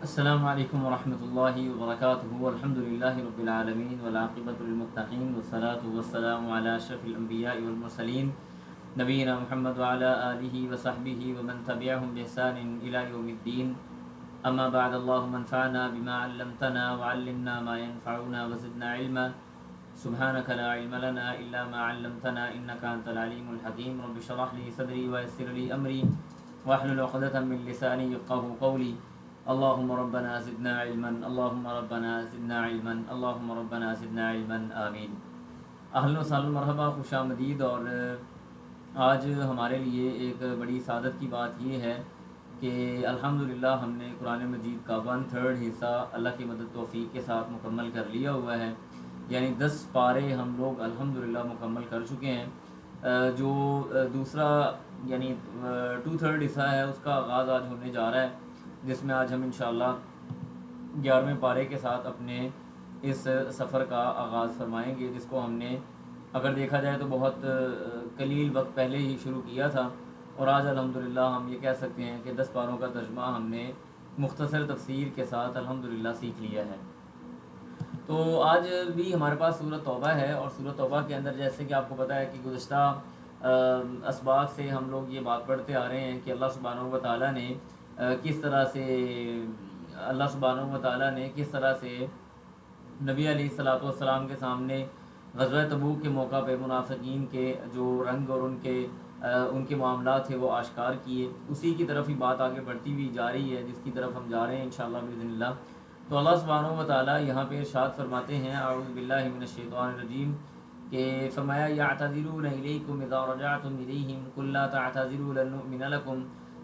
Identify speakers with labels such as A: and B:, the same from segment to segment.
A: السلام علیکم ورحمۃ اللہ وبرکاتہ الحمد للہ رب العالمین والعاقبۃ للمتقین والصلاة والسلام علی اشرف الانبیاء والمرسلین نبینا محمد وعلی آلہ وصحبہ ومن تبعہم بإحسان الی یوم الدین اما بعد اللہم انفعنا بما علمتنا وعلمنا ما ينفعنا وزدنا علما سبحانک لا علم لنا الا ما علمتنا انک انت العلیم الحکیم رب اشرح لی صدری ویسر لی امری واحلل عقدۃ من لسانی یفقہوا قولی اللہم ربنا زدنا علما اللہم ربنا زدنا علما اللہم ربنا زدنا علما آمین۔ اہلا و سہلا مرحبا، خوش آمدید۔ اور آج ہمارے لیے ایک بڑی سعادت کی بات یہ ہے کہ الحمدللہ ہم نے قرآن مجید کا 1/3 حصہ اللہ کی مدد توفیق کے ساتھ مکمل کر لیا ہوا ہے، یعنی 10 پارے ہم لوگ الحمدللہ مکمل کر چکے ہیں۔ جو دوسرا یعنی 2/3 حصہ ہے اس کا آغاز آج ہونے جا رہا ہے، جس میں آج ہم انشاءاللہ 11ویں پارے کے ساتھ اپنے اس سفر کا آغاز فرمائیں گے، جس کو ہم نے اگر دیکھا جائے تو بہت قلیل وقت پہلے ہی شروع کیا تھا، اور آج الحمدللہ ہم یہ کہہ سکتے ہیں کہ 10 پاروں کا ترجمہ ہم نے مختصر تفسیر کے ساتھ الحمدللہ سیکھ لیا ہے۔ تو آج بھی ہمارے پاس سورۃ توبہ ہے، اور سورۃ توبہ کے اندر جیسے کہ آپ کو پتہ ہے کہ گزشتہ اسباق سے ہم لوگ یہ بات پڑھتے آ رہے ہیں کہ اللہ سبحانہ و تعالیٰ نے کس طرح سے نبی علیہ الصلوۃ والسلام کے سامنے غزوہ تبوک کے موقع پہ منافقین کے جو رنگ اور ان کے معاملات تھے وہ آشکار کیے، اسی کی طرف ہی بات آگے بڑھتی ہوئی جا رہی ہے، جس کی طرف ہم جا رہے ہیں انشاءاللہ باذن اللہ۔ تو اللہ سبحانہ و تعالیٰ یہاں پہ ارشاد فرماتے ہیں اعوذ باللہ من الشیطان الرجیم کہ فرمایا یعتذرون الیکم اذا رجعتم الیہم قل لا تعتذروا لن نؤمن لکم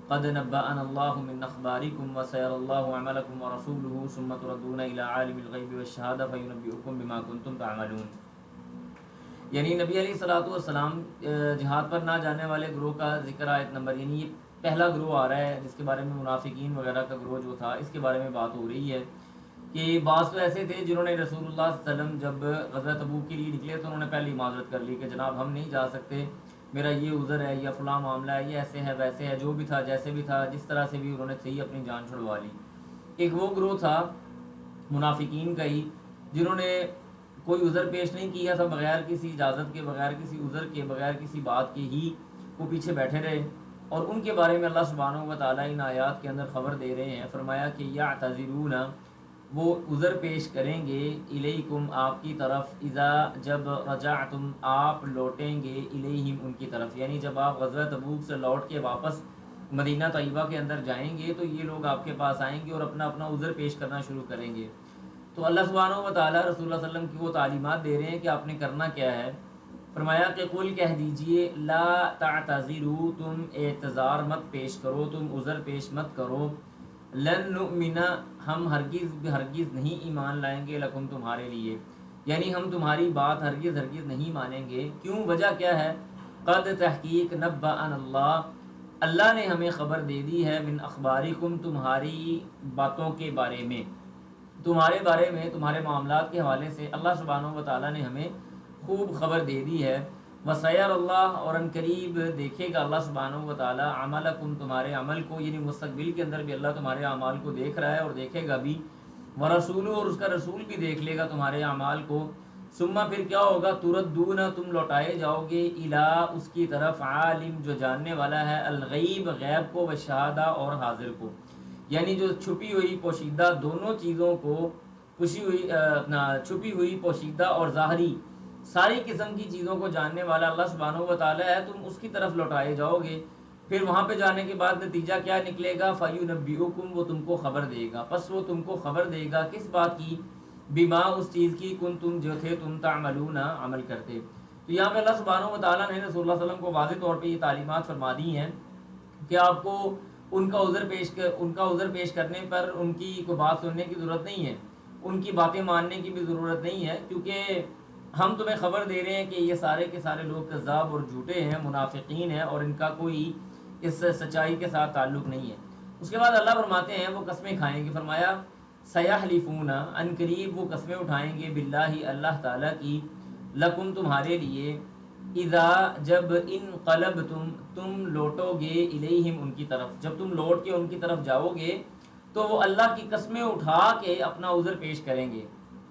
A: قد نبأنا اللہ من اخبارکم وسیری اللہ عملکم ورسولہ ثم تردون الی عالم الغیب والشہادہ فینبئکم بما کنتم تعملون۔ یعنی نبی علیہ الصلوۃ والسلام جہاد پر نہ جانے والے گروہ کا ذکر آیت نمبر، یعنی یہ پہلا گروہ آ رہا ہے جس کے بارے میں منافقین وغیرہ کا گروہ جو تھا اس کے بارے میں بات ہو رہی ہے کہ بعض تو ایسے تھے جنہوں نے رسول اللہ صلی اللہ علیہ وسلم جب غزوہ تبوک کے لیے نکلے تو انہوں نے پہلی معذرت کر لی کہ جناب ہم نہیں جا سکتے، میرا یہ عذر ہے یا فلاں معاملہ ہے، یہ ایسے ہے ویسے ہے، جو بھی تھا جیسے بھی تھا جس طرح سے بھی انہوں نے صحیح اپنی جان چھڑوا لی۔ ایک وہ گروہ تھا منافقین کا ہی جنہوں نے کوئی عذر پیش نہیں کیا تھا، بغیر کسی اجازت کے، بغیر کسی عذر کے، بغیر کسی بات کے ہی وہ پیچھے بیٹھے رہے، اور ان کے بارے میں اللہ سبحانہ و تعالیٰ ان آیات کے اندر خبر دے رہے ہیں۔ فرمایا کہ یعتذرون، وہ عذر پیش کریں گے، الیکم آپ کی طرف، اذا جب رجعتم آپ لوٹیں گے، الیہم ان کی طرف، یعنی جب آپ غزوہ تبوک سے لوٹ کے واپس مدینہ طیبہ کے اندر جائیں گے تو یہ لوگ آپ کے پاس آئیں گے اور اپنا اپنا عذر پیش کرنا شروع کریں گے۔ تو اللہ سبحانہ و تعالیٰ رسول اللہ صلی اللہ علیہ وسلم کی وہ تعلیمات دے رہے ہیں کہ آپ نے کرنا کیا ہے۔ فرمایا کہ قل کہہ دیجئے لا تعتذروا، تم اعتذار مت پیش کرو، تم عذر پیش مت کرو، لن نؤمن ہم ہرگز نہیں ایمان لائیں گے، لکم تمہارے لیے، یعنی ہم تمہاری بات ہرگز نہیں مانیں گے۔ کیوں؟ وجہ کیا ہے؟ قد تحقیق نبأنا اللہ، اللہ نے ہمیں خبر دے دی ہے، من اخبارکم تمہاری باتوں کے بارے میں، تمہارے بارے میں، تمہارے معاملات کے حوالے سے اللہ سبحانہ و تعالیٰ نے ہمیں خوب خبر دے دی ہے۔ وسیر اللہ، اور ان قریب دیکھے گا اللہ سبحانہ و تعالیٰ، عملکم تمہارے عمل کو، یعنی مستقبل کے اندر بھی اللہ تمہارے اعمال کو دیکھ رہا ہے اور دیکھے گا بھی، ورسولہ، اور اس کا رسول بھی دیکھ لے گا تمہارے اعمال کو۔ ثم پھر کیا ہوگا؟ تردون، تم لوٹائے جاؤ گے، الی اس کی طرف، عالم جو جاننے والا ہے، الغیب غیب کو، والشہادہ اور حاضر کو، یعنی جو چھپی ہوئی پوشیدہ دونوں چیزوں کو، چھپی ہوئی پوشیدہ اور ظاہری ساری قسم کی چیزوں کو جاننے والا اللہ سبحانہ و تعالیٰ ہے، تم اس کی طرف لوٹائے جاؤ گے۔ پھر وہاں پہ جانے کے بعد نتیجہ کیا نکلے گا؟ فَيُنَبِّئُكُمْ، وہ تم کو خبر دے گا، پس وہ تم کو خبر دے گا کس بات کی؟ بما، اس چیز کی، تم جو تھے تم تعملون، عمل کرتے۔ تو یہاں پہ اللہ سبحانہ و تعالیٰ نے رسول اللہ صلی اللہ علیہ وسلم کو واضح طور پہ یہ تعلیمات فرما دی ہیں کہ آپ کو ان کا عذر پیش کرنے پر ان کی کوئی بات سننے کی ضرورت نہیں ہے، ان کی باتیں ماننے کی بھی ضرورت نہیں ہے، کیونکہ ہم تمہیں خبر دے رہے ہیں کہ یہ سارے کے سارے لوگ کذاب اور جھوٹے ہیں، منافقین ہیں، اور ان کا کوئی اس سچائی کے ساتھ تعلق نہیں ہے۔ اس کے بعد اللہ فرماتے ہیں وہ قسمیں کھائیں گے۔ فرمایا سیحلفون، ان قریب وہ قسمیں اٹھائیں گے، باللہ اللہ تعالیٰ کی، لکم تمہارے لیے، اذا جب انقلبتم تم لوٹو گے، الیہم ان کی طرف، جب تم لوٹ کے ان کی طرف جاؤ گے، تو وہ اللہ کی قسمیں اٹھا کے اپنا عذر پیش کریں گے.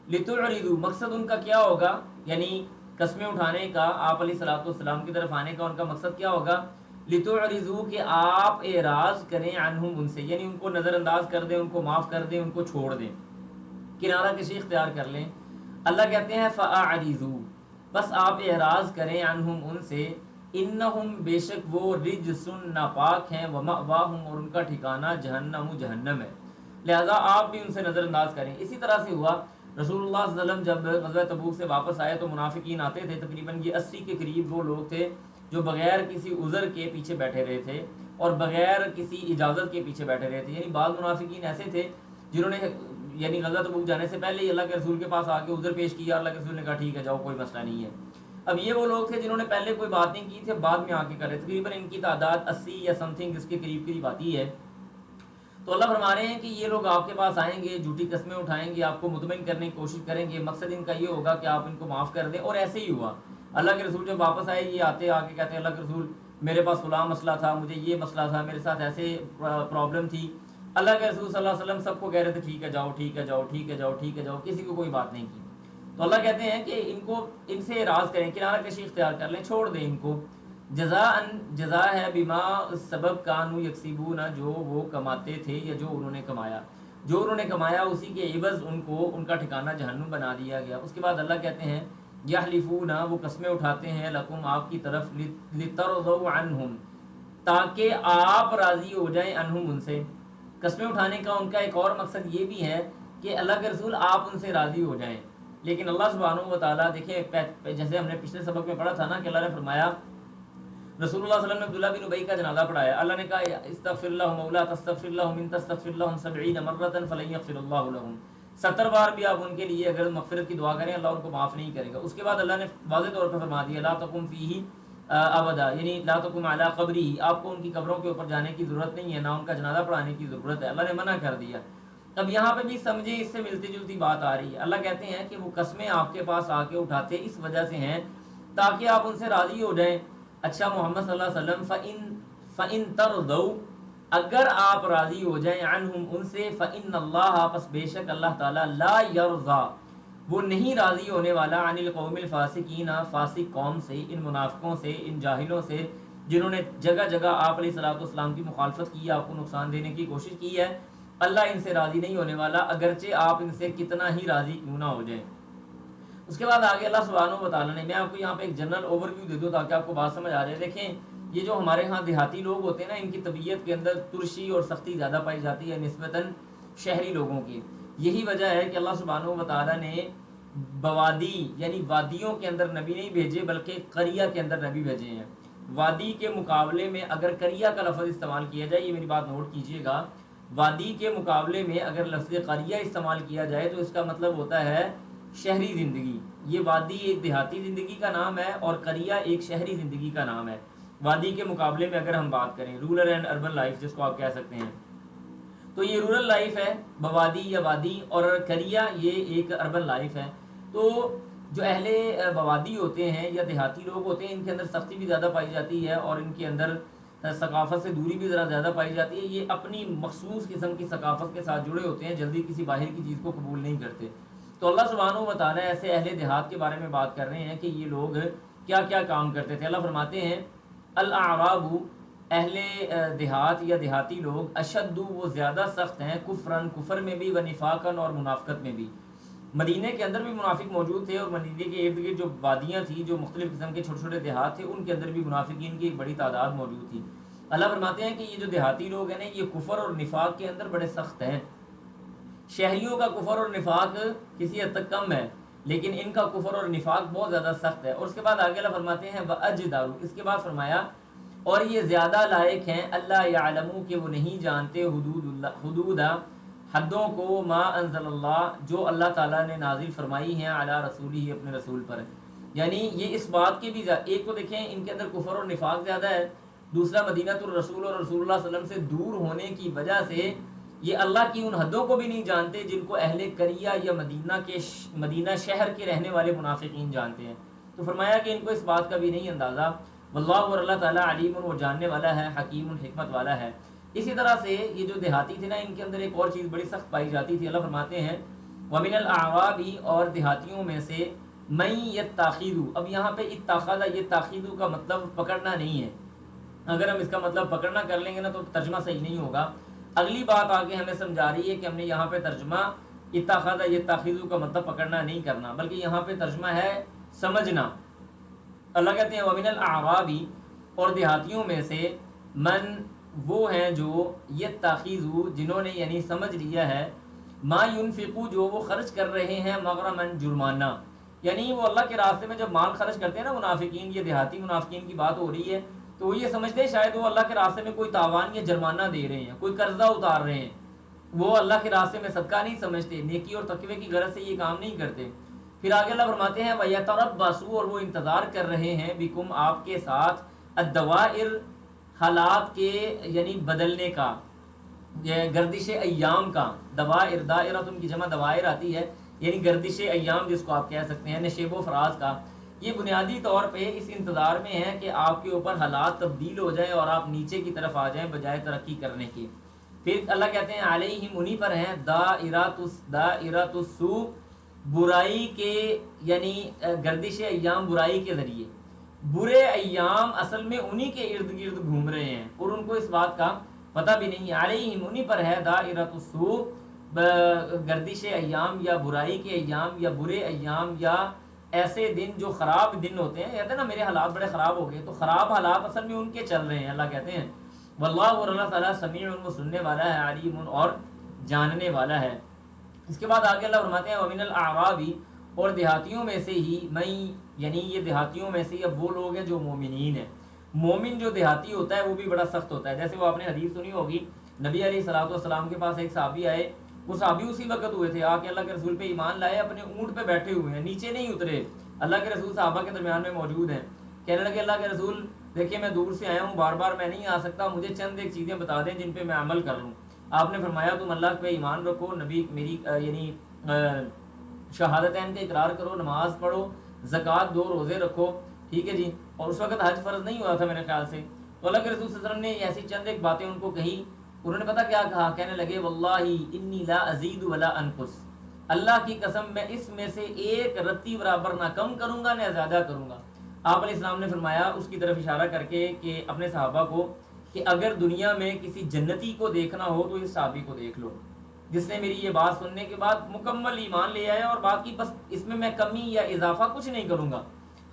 A: لتعرضوا، مقصد ان کا کیا ہوگا، یعنی قسمیں اٹھانے کا، آپ علیہ الصلوۃ والسلام کی طرف آنے کا ان کا مقصد کیا ہوگا، لتعرضوا، کہ آپ اعراض کریں عنہم، ان سے، یعنی ان کو نظر انداز کر دیں، ان کو معاف کر دیں، ان کو چھوڑ دیں، کنارہ کشی اختیار کر لیں. اللہ کہتے ہیں فاعرضوا، بس آپ اعراض کریں عنہم، ان سے، انہم، بے شک وہ، رجس، ناپاک ہیں، ومأواہم، اور ان کا ٹھکانہ جہنم، جہنم ہے، لہذا آپ بھی ان سے نظر انداز کریں. اسی طرح سے ہوا رسول اللہ صلی اللہ علیہ وسلم جب غزوہ تبوک سے واپس آئے تو منافقین آتے تھے، تقریباً یہ 80 کے قریب وہ لوگ تھے جو بغیر کسی عذر کے پیچھے بیٹھے رہے تھے اور بغیر کسی اجازت کے پیچھے بیٹھے رہے تھے. یعنی بعض منافقین ایسے تھے جنہوں نے یعنی غزوہ تبوک جانے سے پہلے ہی اللہ کے رسول کے پاس آ کے عذر پیش کیا، اللہ کے رسول نے کہا ٹھیک ہے جاؤ، کوئی مسئلہ نہیں ہے. اب یہ وہ لوگ تھے جنہوں نے پہلے کوئی بات نہیں کی تھی، بعد میں آ کے کرے. تقریباً ان کی تعداد 80 یا سم تھنگ اس کے قریب آتی ہے. تو اللہ فرما رہے ہیں کہ یہ لوگ آپ کے پاس آئیں گے، جھوٹی قسمیں اٹھائیں گے، آپ کو مطمئن کرنے کی کوشش کریں گے، مقصد ان کا یہ ہوگا کہ آپ ان کو معاف کر دیں. اور ایسے ہی ہوا، اللہ کے رسول جب واپس آئے یہ آتے آ کے کہتے ہیں اللہ کے رسول میرے پاس فلاں مسئلہ تھا، مجھے یہ مسئلہ تھا، میرے ساتھ ایسے پرابلم تھی. اللہ کے رسول صلی اللہ علیہ وسلم سب کو کہہ رہے تھے ٹھیک ہے جاؤ، ٹھیک ہے جاؤ، ٹھیک ہے جاؤ، ٹھیک ہے جاؤ، کسی کو کوئی بات نہیں کی. تو اللہ کہتے ہیں کہ ان سے اعراض کریں، کنارہ کشی اختیار کر لیں، چھوڑ دیں ان کو. جزا ہے بما سبب کانو یکسبون، جو وہ کماتے تھے یا جو انہوں نے کمایا اسی کے عوض ان کو ان کا ٹھکانہ جہنم بنا دیا گیا. اس کے بعد اللہ کہتے ہیں یحلفون، وہ قسمیں اٹھاتے ہیں، لکم، آپ کی طرف، لترضوا عنہم، تاکہ آپ راضی ہو جائیں، عنہم، ان سے. قسمیں اٹھانے کا ان کا ایک اور مقصد یہ بھی ہے کہ اللہ کے رسول آپ ان سے راضی ہو جائیں. لیکن اللہ سبحانہ و تعالیٰ، دیکھیں جیسے ہم نے پچھلے سبق میں پڑھا تھا نا کہ اللہ نے فرمایا، رسول اللہ صلی اللہ علیہ وسلم نے عبداللہ بن ابی کا جنازہ پڑھایا، اللہ نے کہا استغفر لهم او لا تستغفر لهم ان تستغفر لهم 70 مرۃ فلن یغفر اللہ لهم، 70 بار بھی آپ ان کے لیے اگر مغفرت کی دعا کریں اللہ ان کو معاف نہیں کرے گا. اس کے بعد اللہ نے واضح طور پر فرما دیا لا تقم فیہ ابدا، یعنی لا تقم علی قبرہ، آپ کو ان کی قبروں کے اوپر جانے کی ضرورت نہیں ہے، نہ ان کا جنازہ پڑھانے کی ضرورت ہے، اللہ نے منع کر دیا. اب یہاں پہ بھی سمجھے اس سے ملتی جلتی بات آ رہی ہے. اللہ کہتے ہیں کہ وہ قسمیں آپ کے پاس آ کے اٹھاتے اس وجہ سے ہیں تاکہ آپ ان سے راضی ہو جائیں. اچھا محمد صلی اللہ علیہ وسلم فَإِن تَرْضَوْا، اگر آپ راضی ہو جائیں، عنہم، ان سے، فَإِنَّ اللَّهَ، پس بے شک اللہ تعالیٰ، لا يرضا، وہ نہیں راضی ہونے والا، عن القوم الفاسقین، فاسق قوم سے، ان منافقوں سے، ان جاہلوں سے جنہوں نے جگہ جگہ آپ علیہ الصلوۃ والسلام کی مخالفت کی ہے، آپ کو نقصان دینے کی کوشش کی ہے. اللہ ان سے راضی نہیں ہونے والا اگرچہ آپ ان سے کتنا ہی راضی کیوں نہ ہو جائیں. اس کے بعد آگے اللہ سبحانہ و تعالیٰ نے، میں آپ کو یہاں پہ ایک جنرل اوور ویو دے دوں تاکہ آپ کو بات سمجھ آ جائے. دیکھیں یہ جو ہمارے ہاں دیہاتی لوگ ہوتے ہیں نا، ان کی طبیعت کے اندر ترشی اور سختی زیادہ پائی جاتی ہے نسبتاً شہری لوگوں کی. یہی وجہ ہے کہ اللہ سبحانہ و تعالیٰ نے بوادی یعنی وادیوں کے اندر نبی نہیں بھیجے بلکہ قریہ کے اندر نبی بھیجے ہیں. وادی کے مقابلے میں اگر قریہ کا لفظ استعمال کیا جائے، یہ میری بات نوٹ کیجئے گا، وادی کے مقابلے میں اگر لفظ قریہ استعمال کیا جائے تو اس کا مطلب ہوتا ہے شہری زندگی. یہ وادی ایک دیہاتی زندگی کا نام ہے اور قریہ ایک شہری زندگی کا نام ہے. وادی کے مقابلے میں اگر ہم بات کریں رورل اینڈ اربن لائف جس کو آپ کہہ سکتے ہیں، تو یہ رورل لائف ہے بوادی یا وادی، اور قریہ یہ ایک اربن لائف ہے. تو جو اہل بوادی ہوتے ہیں یا دیہاتی لوگ ہوتے ہیں ان کے اندر سختی بھی زیادہ پائی جاتی ہے اور ان کے اندر ثقافت سے دوری بھی ذرا زیادہ پائی جاتی ہے. یہ اپنی مخصوص قسم کی ثقافت کے ساتھ جڑے ہوتے ہیں، جلدی کسی باہر کی چیز کو قبول نہیں کرتے. تو اللہ سبحانہ و تعالیٰ ایسے اہل دیہات کے بارے میں بات کر رہے ہیں کہ یہ لوگ کیا کیا کام کرتے تھے. اللہ فرماتے ہیں الاعراب، اہل دیہات یا دیہاتی لوگ، اشد، وہ زیادہ سخت ہیں، کفرن، کفر میں بھی، و نفاقن، اور منافقت میں بھی. مدینہ کے اندر بھی منافق موجود تھے اور مدینہ کے ارد گرد جو وادیاں تھیں، جو مختلف قسم کے چھوٹے چھوٹے دیہات تھے، ان کے اندر بھی منافقین کی ایک بڑی تعداد موجود تھی. اللہ فرماتے ہیں کہ یہ جو دیہاتی لوگ ہیں نا، یہ کفر اور نفاق کے اندر بڑے سخت ہیں. شہریوں کا کفر اور نفاق کسی حد تک کم ہے، لیکن ان کا کفر اور نفاق بہت زیادہ سخت ہے. اور اس کے بعد آگے اللہ فرماتے ہیں وَأَجْدَرُ، اس کے بعد فرمایا اور یہ زیادہ لائق ہیں، اللہ یعلمو، کہ وہ نہیں جانتے، حدود حدوں کو، ما انزل اللہ، جو اللہ تعالیٰ نے نازل فرمائی ہیں، علی رسولہ، اپنے رسول پر. یعنی یہ اس بات کے بھی ایک تو دیکھیں ان کے اندر کفر اور نفاق زیادہ ہے، دوسرا مدینہ الرسول اور رسول اللہ صلی اللہ علیہ وسلم سے دور ہونے کی وجہ سے یہ اللہ کی ان حدوں کو بھی نہیں جانتے جن کو اہل قریہ یا مدینہ شہر کے رہنے والے منافقین جانتے ہیں. تو فرمایا کہ ان کو اس بات کا بھی نہیں اندازہ. واللہ، اور اللہ تعالیٰ، علیم، وہ جاننے والا ہے، حکیم، حکمت والا ہے. اسی طرح سے یہ جو دیہاتی تھے نا، ان کے اندر ایک اور چیز بڑی سخت پائی جاتی تھی. اللہ فرماتے ہیں وَمِنَ الْأَعْرَابِ، اور دیہاتیوں میں سے مَن يَتَّخِذُ. اب یہاں پہ اتخذ، یہ تاخیذ کا مطلب پکڑنا نہیں ہے. اگر ہم اس کا مطلب پکڑنا کر لیں گے نا تو ترجمہ صحیح نہیں ہوگا. اگلی بات آگے ہمیں سمجھا رہی ہے کہ ہم نے یہاں پہ ترجمہ اتخذ یتخذ کا مطلب پکڑنا نہیں کرنا، بلکہ یہاں پہ ترجمہ ہے سمجھنا. اللہ کہتے ہیں وَمِنَ الْأَعْرَابِ، اور دیہاتیوں میں سے من، وہ ہیں جو یتخذ، جنہوں نے یعنی سمجھ لیا ہے، ما ينفقو، جو وہ خرچ کر رہے ہیں، مغرمن، جرمانہ. یعنی وہ اللہ کے راستے میں جب مال خرچ کرتے ہیں نا منافقین، یہ دیہاتی منافقین کی بات ہو رہی ہے، تو وہ یہ سمجھتے ہیں شاید وہ اللہ کے راستے میں کوئی تاوان یا جرمانہ دے رہے ہیں، کوئی قرضہ اتار رہے ہیں. وہ اللہ کے راستے میں صدقہ نہیں سمجھتے، نیکی اور تقوی کی غرض سے یہ کام نہیں کرتے. پھر آگے اللہ فرماتے ہیں وَيَتَرَبَّصُوا، اور وہ انتظار کر رہے ہیں، بِكُمْ، آپ کے ساتھ، الدَّوَائِرَ، حالات کے یعنی بدلنے کا، یہ گردش ایام کا. دوائر، دائرۃ کی جمع دوائر آتی ہے، یعنی گردش ایام جس کو آپ کہہ سکتے ہیں، نشیب و فراز کا. یہ بنیادی طور پہ اس انتظار میں ہے کہ آپ کے اوپر حالات تبدیل ہو جائیں اور آپ نیچے کی طرف آ جائیں بجائے ترقی کرنے کی. پھر اللہ کہتے ہیں علیہم، انہی پر ہیں، دائرۃ السوء، برائی کے یعنی گردش ایام برائی کے ذریعے. برے ایام اصل میں انہی کے ارد گرد گھوم رہے ہیں اور ان کو اس بات کا پتہ بھی نہیں. علیہم، انہی پر ہے، دائرۃ السوء، گردش ایام یا برائی کے ایام یا برے ایام یا ایسے دن جو خراب دن ہوتے ہیں. کہتے ہیں نا میرے حالات بڑے خراب ہو گئے، تو خراب حالات اصل میں ان کے چل رہے ہیں. اللہ کہتے ہیں واللہ، اور اللہ تعالیٰ سمیع، وہ سننے والا ہے، علیم، اور جاننے والا ہے. اس کے بعد آگے اللہ فرماتے ہیں وَمِنَ الْأَعْرَابِ، اور دیہاتیوں میں سے ہی، میں یعنی یہ دیہاتیوں میں سے اب وہ لوگ ہیں جو مومنین ہیں. مومن جو دیہاتی ہوتا ہے وہ بھی بڑا سخت ہوتا ہے. جیسے وہ آپ نے حدیث سنی ہوگی، نبی علیہ الصلوۃ والسلام کے پاس ایک صحابی آئے. وہ صحابی اسی وقت ہوئے تھے، آ کے اللہ کے رسول پہ ایمان لائے، اپنے اونٹ پہ بیٹھے ہوئے ہیں، نیچے نہیں اترے. اللہ کے رسول صحابہ کے درمیان میں موجود ہیں. کہنے لگے اللہ کے رسول دیکھیے میں دور سے آیا ہوں، بار بار میں نہیں آ سکتا، مجھے چند ایک چیزیں بتا دیں جن پہ میں عمل کر لوں. آپ نے فرمایا تم اللہ پہ ایمان رکھو، نبی میری یعنی شہادتین کا اقرار کرو، نماز پڑھو، زکوٰۃ دو، روزے رکھو. ٹھیک ہے جی. اور اس وقت حج فرض نہیں ہوا تھا میرے خیال سے. تو اللہ کے رسول صلی اللہ علیہ وسلم نے ایسی چند ایک باتیں ان کو کہی. انہوں نے پتہ کیا کہا؟ کہنے لگے واللہ انی لا ازید ولا انقص، اللہ کی قسم میں اس میں سے ایک رتی برابر نہ کم کروں گا نہ زیادہ کروں گا. آپ علیہ السلام نے فرمایا اس کی طرف اشارہ کر کے کہ اپنے صحابہ کو کہ اگر دنیا میں کسی جنتی کو دیکھنا ہو تو اس صحابی کو دیکھ لو، جس نے میری یہ بات سننے کے بعد مکمل ایمان لے آیا اور باقی بس اس میں کمی یا اضافہ کچھ نہیں کروں گا.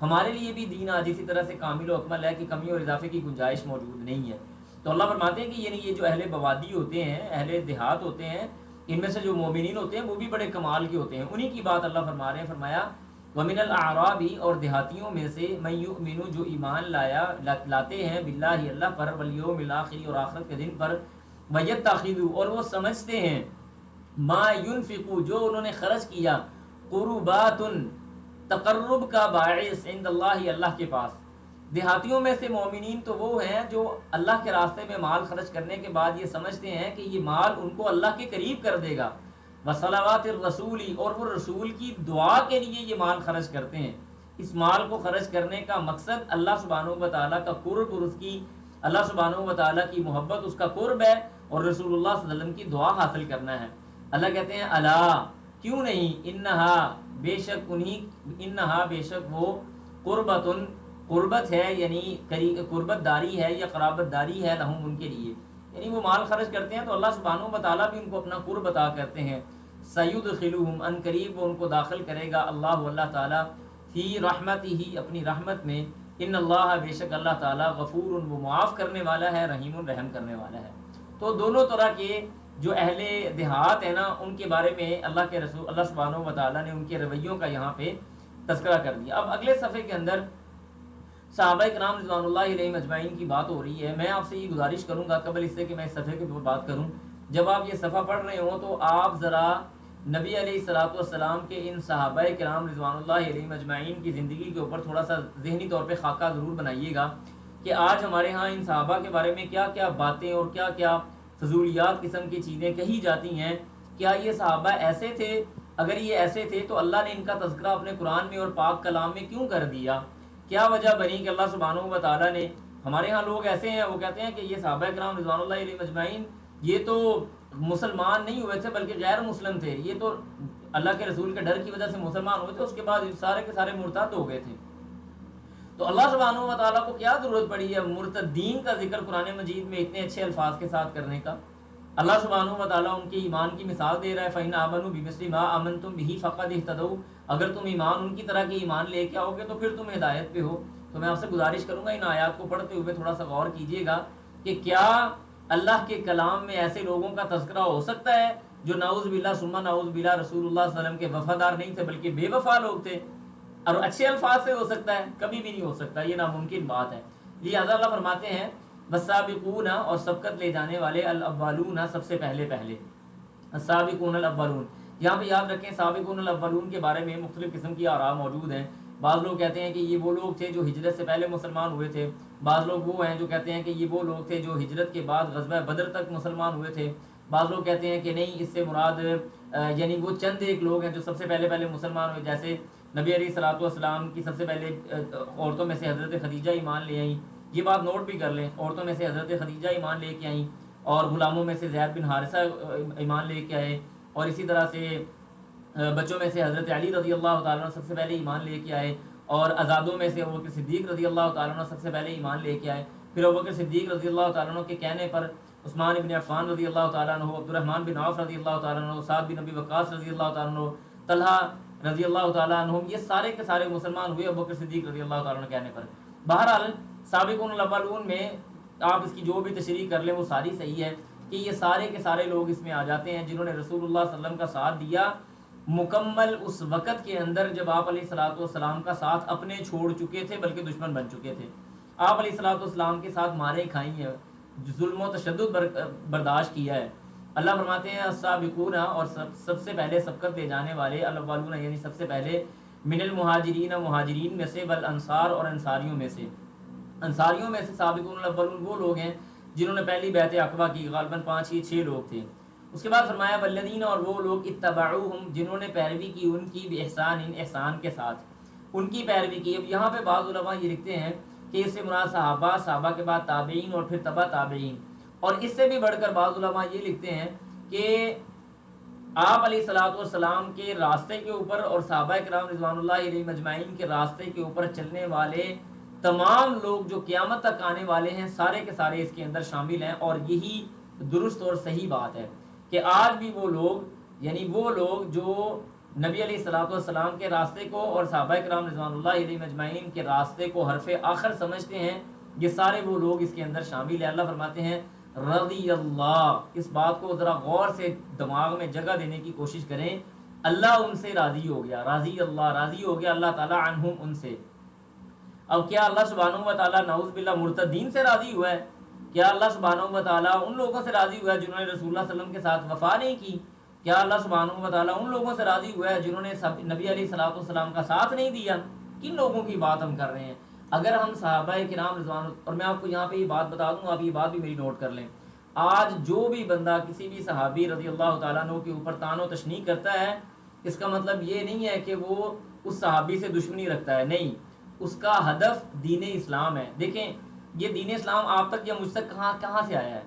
A: ہمارے لیے بھی دین آج اسی طرح سے کامل و اکمل ہے کہ کمی اور اضافے کی گنجائش موجود نہیں ہے. تو اللہ فرماتے ہیں کہ یعنی یہ جو اہل بوادی ہوتے ہیں، اہل دیہات ہوتے ہیں، ان میں سے جو مومنین ہوتے ہیں وہ بھی بڑے کمال کے ہوتے ہیں. انہی کی بات اللہ فرما رہے ہیں. فرمایا وَمِنَ الْأَعْرَابِ، اور دیہاتیوں میں سے مَن يُؤْمِنُ، جو ایمان لاتے ہیں، باللہ، اللہ پر، وَالْيَوْمِ الْآخِرِ، اور آخرت کے دن پر، وَيَتَّخِذُ، اور وہ سمجھتے ہیں، ما ينفقو، جو انہوں نے خرچ کیا، قربات، تقرب کا باعث، عند اللہ، اللہ کے پاس. دیہاتیوں میں سے مومنین تو وہ ہیں جو اللہ کے راستے میں مال خرچ کرنے کے بعد یہ سمجھتے ہیں کہ یہ مال ان کو اللہ کے قریب کر دے گا. وصلوات الرسول، اور وہ رسول کی دعا کے لیے یہ مال خرچ کرتے ہیں. اس مال کو خرچ کرنے کا مقصد اللہ سبحانہ و تعالیٰ کا قرب اور اس کی اللہ سبحانہ و تعالیٰ کی محبت، اس کا قرب ہے، اور رسول اللہ صلی اللہ علیہ وسلم کی دعا حاصل کرنا ہے. اللہ کہتے ہیں الا، کیوں نہیں، انہا، بے شک انہیں، انہا، بے شک وہ، قربتن، قربت ہے، یعنی قربت داری ہے یا قرابت داری ہے، لہم، ان کے لیے. یعنی وہ مال خرچ کرتے ہیں تو اللہ سبحانہ و تعالیٰ بھی ان کو اپنا قرب عطا کرتے ہیں. سیدخلہم، ان قریب وہ ان کو داخل کرے گا، اللہ، اللہ تعالیٰ، فی رحمتہ، اپنی رحمت میں. ان اللہ، بے شک اللہ تعالیٰ، غفور، وہ معاف کرنے والا ہے، رحیم، رحم کرنے والا ہے. تو دونوں طرح کے جو اہل دیہات ہیں نا، ان کے بارے میں اللہ کے رسول اللہ سبحانہ و تعالیٰ نے ان کے رویوں کا یہاں پہ تذکرہ کر دیا. اب اگلے صفحے کے اندر صحابہ کرام رضوان اللہ علیہم اجمعین کی بات ہو رہی ہے. میں آپ سے یہ گزارش کروں گا قبل اس سے کہ میں اس صفحے کے اوپر بات کروں، جب آپ یہ صفحہ پڑھ رہے ہوں تو آپ ذرا نبی علیہ الصلوۃ والسلام کے ان صحابہ کرام رضوان اللہ علیہم اجمعین کی زندگی کے اوپر تھوڑا سا ذہنی طور پہ خاکہ ضرور بنائیے گا کہ آج ہمارے ہاں ان صحابہ کے بارے میں کیا کیا باتیں اور کیا کیا فضولیات قسم کی چیزیں کہی جاتی ہیں. کیا یہ صحابہ ایسے تھے؟ اگر یہ ایسے تھے تو اللہ نے ان کا تذکرہ اپنے قرآن میں اور پاک کلام میں کیوں کر دیا؟ کیا وجہ بنی کہ اللہ سبحانہ و تعالیٰ نے ہمارے ہاں لوگ ایسے ہیں وہ کہتے ہیں کہ یہ صحابہ کرام رضوان اللہ علیہ مجمعین یہ تو مسلمان نہیں ہوئے تھے بلکہ غیر مسلم تھے، یہ تو اللہ کے رسول کے ڈر کی وجہ سے مسلمان ہوئے تھے، اس کے بعد سارے کے سارے مرتد ہو گئے تھے۔ تو اللہ سبحانہ و تعالیٰ کو کیا ضرورت پڑی ہے مرتدین کا ذکر قرآن مجید میں اتنے اچھے الفاظ کے ساتھ کرنے کا؟ اللہ سبحانہ و تعالیٰ ان کے ایمان کی مثال دے رہا ہے، فَإِنْ آمَنُوا بِمِثْلِ مَا آمَنْتُمْ بِهِ فَقَدِ اهْتَدَوْا، اگر تم ایمان ان کی طرح کے ایمان لے کے آؤ گے تو پھر تم ہدایت پہ ہو۔ تو میں آپ سے گزارش کروں گا ان آیات کو پڑھتے ہوئے تھوڑا سا غور کیجئے گا کہ کیا اللہ کے کلام میں ایسے لوگوں کا تذکرہ ہو سکتا ہے جو نعوذ باللہ ثم نعوذ باللہ رسول اللہ صلی اللہ علیہ وسلم کے وفادار نہیں تھے بلکہ بے وفا لوگ تھے، اور اچھے الفاظ سے ہو سکتا ہے؟ کبھی بھی نہیں ہو سکتا، یہ ناممکن بات ہے۔ لہذا اللہ فرماتے ہیں والسابقون، اور سبقت لے جانے والے، الاولون، سب سے پہلے السابقون الاولون۔ یہاں پہ یاد رکھیں سابقون الاولون کے بارے میں مختلف قسم کی آراء موجود ہیں۔ بعض لوگ کہتے ہیں کہ یہ وہ لوگ تھے جو ہجرت سے پہلے مسلمان ہوئے تھے، بعض لوگ وہ ہیں جو کہتے ہیں کہ یہ وہ لوگ تھے جو ہجرت کے بعد غزوہ بدر تک مسلمان ہوئے تھے، بعض لوگ کہتے ہیں کہ نہیں، اس سے مراد یعنی وہ چند ایک لوگ ہیں جو سب سے پہلے مسلمان ہوئے، جیسے نبی علیہ الصلوۃ والسلام کی سب سے پہلے عورتوں میں سے حضرت خدیجہ ایمان لے آئیں، یہ بات نوٹ بھی کر لیں، عورتوں میں سے حضرت خدیجہ ایمان لے کے آئیں، اور غلاموں میں سے زید بن حارثہ ایمان لے کے آئے، اور اسی طرح سے بچوں میں سے حضرت علی رضی اللہ تعالیٰ عنہ سب سے پہلے ایمان لے کے آئے، اور آزادوں میں سے ابوبکر صدیق رضی اللہ تعالیٰ عنہ سب سے پہلے ایمان لے کے آئے۔ پھر ابوبکر صدیق رضی اللہ تعالیٰ عنہ کے کہنے پر عثمان بن عفان رضی اللہ تعالیٰ عنہ، عبد الرحمن بن عوف رضی اللہ تعالیٰ عنہ، سعد بن ابی وقاص رضی اللہ تعالیٰ عنہ، طلحہ رضی اللہ تعالیٰ عنہ، یہ سارے کے سارے مسلمان ہوئے ابوبکر صدیق رضی اللہ تعالیٰ عنہ کہنے پر۔ بہرحال سابقون الاولون میں آپ اس کی جو بھی تشریح کر لیں وہ ساری صحیح ہے کہ یہ سارے کے سارے لوگ اس میں آ جاتے ہیں جنہوں نے رسول اللہ صلی اللہ علیہ وسلم کا ساتھ دیا مکمل اس وقت کے اندر جب آپ علیہ الصلوۃ والسلام کا ساتھ اپنے چھوڑ چکے تھے بلکہ دشمن بن چکے تھے۔ آپ علیہ الصلوۃ والسلام کے ساتھ مارے کھائی ہیں، ظلم و تشدد برداشت کیا ہے۔ اللہ فرماتے ہیں السابقون، اور سب سے پہلے سبقت لے جانے والے، الاولون یعنی سب سے پہلے، من المہاجرین، مہاجرین میں سے، والانصار، اور انصاریوں میں سے۔ انصاریوں میں سے سابقون الاولون وہ لوگ ہیں جنہوں نے پہلی بیعت عقبہ کی، غالباً 5 لوگ تھے۔ اس کے بعد فرمایا والذین، اور وہ لوگ اتبعوہم جنہوں نے پیروی کی ان کی باحسان، احسان کے ساتھ ان کی پیروی کی۔ اب یہاں پہ بعض علماء یہ لکھتے ہیں کہ اس سے مراد صحابہ، صحابہ کے بعد تابعین، اور پھر تبع تابعین، اور اس سے بھی بڑھ کر بعض علماء یہ لکھتے ہیں کہ آپ علیہ الصلوۃ والسلام کے راستے کے اوپر اور صحابہ کرام رضوان اللہ علیہ مجمعین کے راستے کے اوپر چلنے والے تمام لوگ جو قیامت تک آنے والے ہیں سارے کے سارے اس کے اندر شامل ہیں، اور یہی درست اور صحیح بات ہے کہ آج بھی وہ لوگ، یعنی وہ لوگ جو نبی علیہ الصلوۃ والسلام کے راستے کو اور صحابہ کرام رضوان اللہ علیہ مجمعین کے راستے کو حرف آخر سمجھتے ہیں، یہ سارے وہ لوگ اس کے اندر شامل ہیں۔ اللہ فرماتے ہیں رضی اللہ، اس بات کو ذرا غور سے دماغ میں جگہ دینے کی کوشش کریں، اللہ ان سے راضی ہو گیا، راضی اللہ، راضی ہو گیا اللہ تعالیٰ عنہم، ان سے۔ اب کیا اللہ سبحانہ و تعالیٰ نعوذ باللہ مرتدین سے راضی ہوا ہے؟ کیا اللہ سبحانہ و تعالیٰ ان لوگوں سے راضی ہوا ہے جنہوں نے رسول اللہ صلی اللہ علیہ وسلم کے ساتھ وفا نہیں کی؟ کیا اللہ سبحانہ و تعالیٰ ان لوگوں سے راضی ہوا ہے جنہوں نے نبی علیہ الصلوۃ والسلام کا ساتھ نہیں دیا؟ کن لوگوں کی بات ہم کر رہے ہیں؟ اگر ہم صحابہ کرام رضوان، اور میں آپ کو یہاں پہ یہ بات بتا دوں، آپ یہ بات بھی میری نوٹ کر لیں، آج جو بھی بندہ کسی بھی صحابی رضی اللہ تعالیٰ عنہ کے اوپر طعن و تشنیع کرتا ہے، اس کا مطلب یہ نہیں ہے کہ وہ اس صحابی سے دشمنی رکھتا ہے، نہیں، اس کا ہدف دین اسلام ہے۔ دیکھیں یہ دین اسلام آپ تک یا مجھ تک کہاں سے آیا ہے؟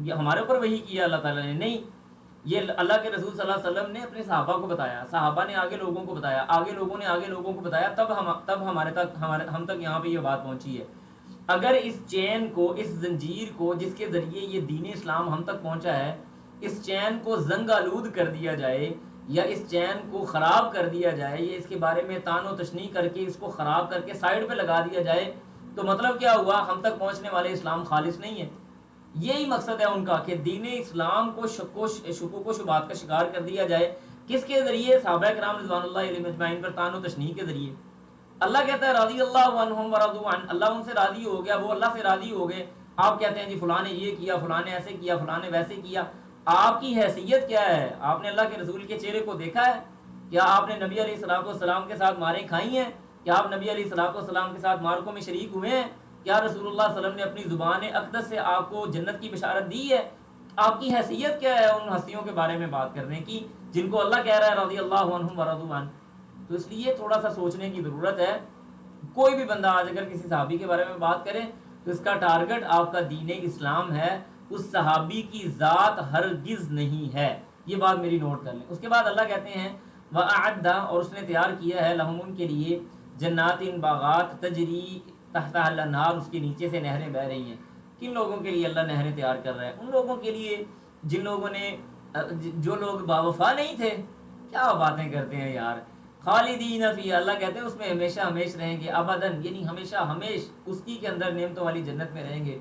A: یہ ہمارے اوپر وحی کیا اللہ تعالیٰ نے؟ نہیں، یہ اللہ کے رسول صلی اللہ علیہ وسلم نے اپنے صحابہ کو بتایا، صحابہ نے آگے لوگوں کو بتایا، آگے لوگوں نے آگے لوگوں کو بتایا، تب ہم تک یہاں پہ یہ بات پہنچی ہے۔ اگر اس چین کو، اس زنجیر کو جس کے ذریعے یہ دین اسلام ہم تک پہنچا ہے، اس چین کو زنگ آلود کر دیا جائے، یا اس چین کو خراب کر دیا جائے، یا اس کے بارے میں طعن و تشنیع کر کے اس کو خراب کر کے سائڈ پہ لگا دیا جائے، تو مطلب کیا ہوا؟ ہم تک پہنچنے والے اسلام خالص نہیں ہے۔ یہی مقصد ہے ان کا کہ دین اسلام کو شکوک و شبہات کا شکار کر دیا جائے۔ کس کے ذریعے؟ صحابہ کرام رضوان اللہ علیہ مجمعین پر طعن و تشنیع کے ذریعے۔ اللہ کہتا ہے رضی اللہ عنہم ورضوا عنہ، اللہ ان سے راضی ہو گیا، وہ اللہ سے راضی ہو گئے۔ آپ کہتے ہیں جی فلاں نے یہ کیا، فلاں نے ایسے کیا، فلاں نے ویسے کیا۔ آپ کی حیثیت کیا ہے؟ آپ نے اللہ کے رسول کے چہرے کو دیکھا ہے؟ کیا آپ نے نبی علیہ الصلوۃ والسلام کے ساتھ ماریں کھائی ہیں؟ کیا آپ نبی علیہ الصلوۃ والسلام کے ساتھ مارکوں میں شریک ہوئے ہیں؟ کیا رسول اللہ صلی اللہ علیہ وسلم نے اپنی زبان اقدس سے آپ کو جنت کی بشارت دی ہے؟ آپ کی حیثیت کیا ہے ان ہستیوں کے بارے میں بات کرنے کی جن کو اللہ کہہ رہا ہے رضی اللہ عنہم ورضوا عنہ؟ تو اس لیے تھوڑا سا سوچنے کی ضرورت ہے۔ کوئی بھی بندہ آج اگر کسی صحابی کے بارے میں بات کرے تو اس کا ٹارگٹ آپ کا دین اسلام ہے، اس صحابی کی ذات ہرگز نہیں ہے، یہ بات میری نوٹ کر لیں۔ اس کے بعد اللہ کہتے ہیں وَأَعَدَّ، اور اس نے تیار کیا ہے لَهُمْ، ان کے لیے، جنات باغات، تجری تحتها الانہار، اس کے نیچے سے نہریں بہہ رہی ہیں۔ کن لوگوں کے لیے اللہ نہریں تیار کر رہا ہے؟ ان لوگوں کے لیے جن لوگوں نے، جو لوگ باوفا نہیں تھے۔ کیا باتیں کرتے ہیں یار، خالدین فی، اللہ کہتے ہیں اس میں ہمیشہ ہمیش رہیں گے، ابدن یعنی ہمیشہ ہمیش اس کی کے اندر نعمتوں والی جنت میں رہیں گے۔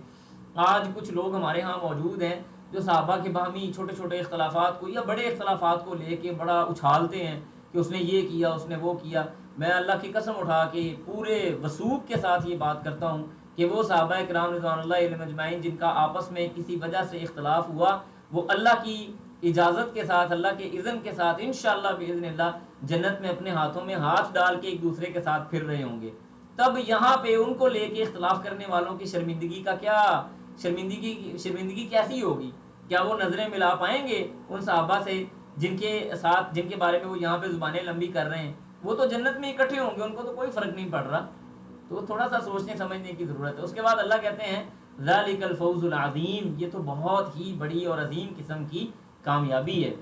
A: آج کچھ لوگ ہمارے ہاں موجود ہیں جو صحابہ کے باہمی چھوٹے چھوٹے اختلافات کو یا بڑے اختلافات کو لے کے بڑا اچھالتے ہیں کہ اس نے یہ کیا، اس نے وہ کیا۔ میں اللہ کی قسم اٹھا کے پورے وثوق کے ساتھ یہ بات کرتا ہوں کہ وہ صحابہ کرام رضوان اللہ علیہم اجمعین جن کا آپس میں کسی وجہ سے اختلاف ہوا، وہ اللہ کی اجازت کے ساتھ، اللہ کے اذن کے ساتھ انشاءاللہ باذن اللہ جنت میں اپنے ہاتھوں میں ہاتھ ڈال کے ایک دوسرے کے ساتھ پھر رہے ہوں گے۔ تب یہاں پہ ان کو لے کے اختلاف کرنے والوں کی شرمندگی کا کیا، شرمندگی کیسی ہوگی؟ کیا وہ نظریں ملا پائیں گے ان صحابہ سے جن کے بارے میں وہ یہاں پہ زبانیں لمبی کر رہے ہیں؟ وہ تو جنت میں اکٹھے ہوں گے، ان کو تو کوئی فرق نہیں پڑ رہا۔ تو تھوڑا سا سوچنے سمجھنے کی ضرورت ہے۔ اس کے بعد اللہ کہتے ہیں ذالک الفوز العظیم، یہ تو بہت ہی بڑی اور عظیم قسم کی کامیابی ہے۔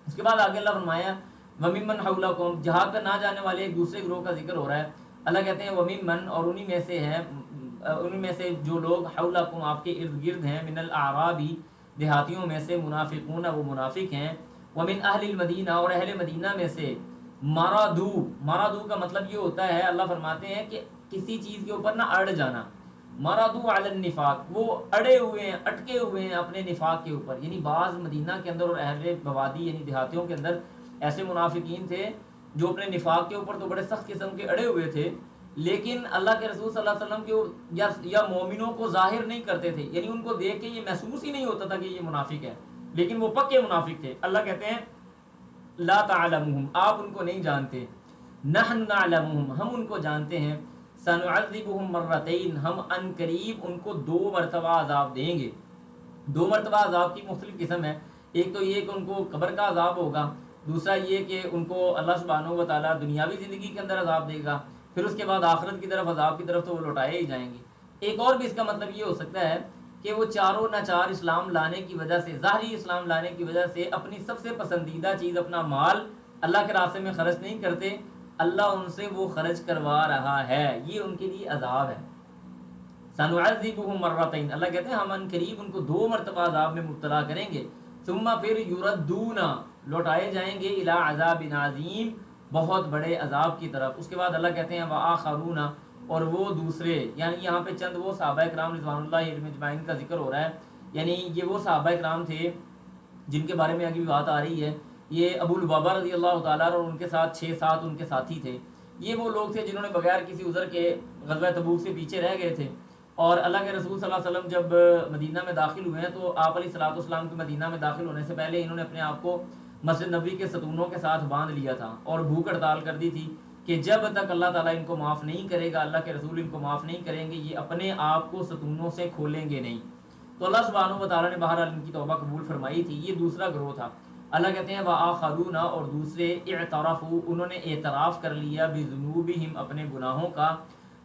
A: اس کے بعد آگے اللہ فرمایا وَمِمَّنْ حَوْلَكُمْ، جہاں پر نہ جانے والے ایک دوسرے گروہ کا ذکر ہو رہا ہے۔ اللہ کہتے ہیں وَمِمَّنْ، اور انہی میں سے ہے، انہی میں سے جو لوگ حولکم آپ کے ارد گرد ہیں، من الاعرابی دیہاتیوں میں سے، منافقون وہ منافق ہیں، ومن اہل المدینہ اور اہل مدینہ میں سے، مردو کا مطلب یہ ہوتا ہے، اللہ فرماتے ہیں کہ کسی چیز کے اوپر نہ اڑ جانا، مردو علی النفاق، وہ اڑے ہوئے ہیں، اٹکے ہوئے ہیں اپنے نفاق کے اوپر۔ یعنی بعض مدینہ کے اندر اور اہل بوادی یعنی دیہاتیوں کے اندر ایسے منافقین تھے جو اپنے نفاق کے اوپر تو بڑے سخت قسم کے اڑے ہوئے تھے، لیکن اللہ کے رسول صلی اللہ علیہ وسلم کے یا مومنوں کو ظاہر نہیں کرتے تھے، یعنی ان کو دیکھ کے یہ محسوس ہی نہیں ہوتا تھا کہ یہ منافق ہے، لیکن وہ پکے منافق تھے۔ اللہ کہتے ہیں لا تعلمهم، آپ ان کو نہیں جانتے، نحن نعلمهم، ہم ان کو جانتے ہیں، سنعذبهم مرتين، ہم ان قریب ان کو 2 مرتبہ عذاب دیں گے۔ 2 مرتبہ عذاب کی مختلف قسم ہے، ایک تو یہ کہ ان کو قبر کا عذاب ہوگا، دوسرا یہ کہ ان کو اللہ سبحانہ و تعالیٰ دنیاوی زندگی کے اندر عذاب دے گا، پھر اس کے بعد آخرت کی طرف عذاب کی طرف تو وہ لوٹائے ہی جائیں گے۔ ایک اور بھی اس کا مطلب یہ ہو سکتا ہے کہ وہ چاروں ناچار اسلام لانے کی وجہ سے، ظاہری اسلام لانے کی وجہ سے اپنی سب سے پسندیدہ چیز اپنا مال اللہ کے راستے میں خرچ نہیں کرتے، اللہ ان سے وہ خرچ کروا رہا ہے، یہ ان کے لیے عذاب ہے۔ سنعذبهم مرتين، اللہ کہتے ہیں ہم ان قریب ان کو 2 مرتبہ عذاب میں مبتلا کریں گے، ثم پھر یردون، لوٹائے جائیں گے، الی عذاب عظیم، بہت بڑے عذاب کی طرف۔ اس کے بعد اللہ کہتے ہیں وآخرون، اور وہ دوسرے، یعنی یہاں پہ چند وہ صحابہ کرام رضوان اللہ علیہم اجمعین کا ذکر ہو رہا ہے، یعنی یہ وہ صحابہ کرام تھے جن کے بارے میں آگے بھی بات آ رہی ہے۔ یہ ابو لبابہ رضی اللہ تعالیٰ اور ان کے ساتھ 6-7 ان کے ساتھی تھے۔ یہ وہ لوگ تھے جنہوں نے بغیر کسی عذر کے غزوہ تبوک سے پیچھے رہ گئے تھے، اور اللہ کے رسول صلی اللہ علیہ وسلم جب مدینہ میں داخل ہوئے ہیں تو آپ علیہ الصلوۃ والسلام کے مدینہ میں داخل ہونے سے پہلے انہوں نے اپنے آپ کو مسجد نبوی کے ستونوں کے ساتھ باندھ لیا تھا اور بھوک ہڑتال کر دی تھی کہ جب تک اللہ تعالیٰ ان کو معاف نہیں کرے گا، اللہ کے رسول ان کو معاف نہیں کریں گے، یہ اپنے آپ کو ستونوں سے کھولیں گے نہیں۔ تو اللہ سبحانہ و تعالیٰ نے بہرحال ان کی توبہ قبول فرمائی تھی۔ یہ دوسرا گروہ تھا۔ اللہ کہتے ہیں وآخرون، اور دوسرے، اعترفوا، انہوں نے اعتراف کر لیا، بذنوبہم، اپنے گناہوں کا،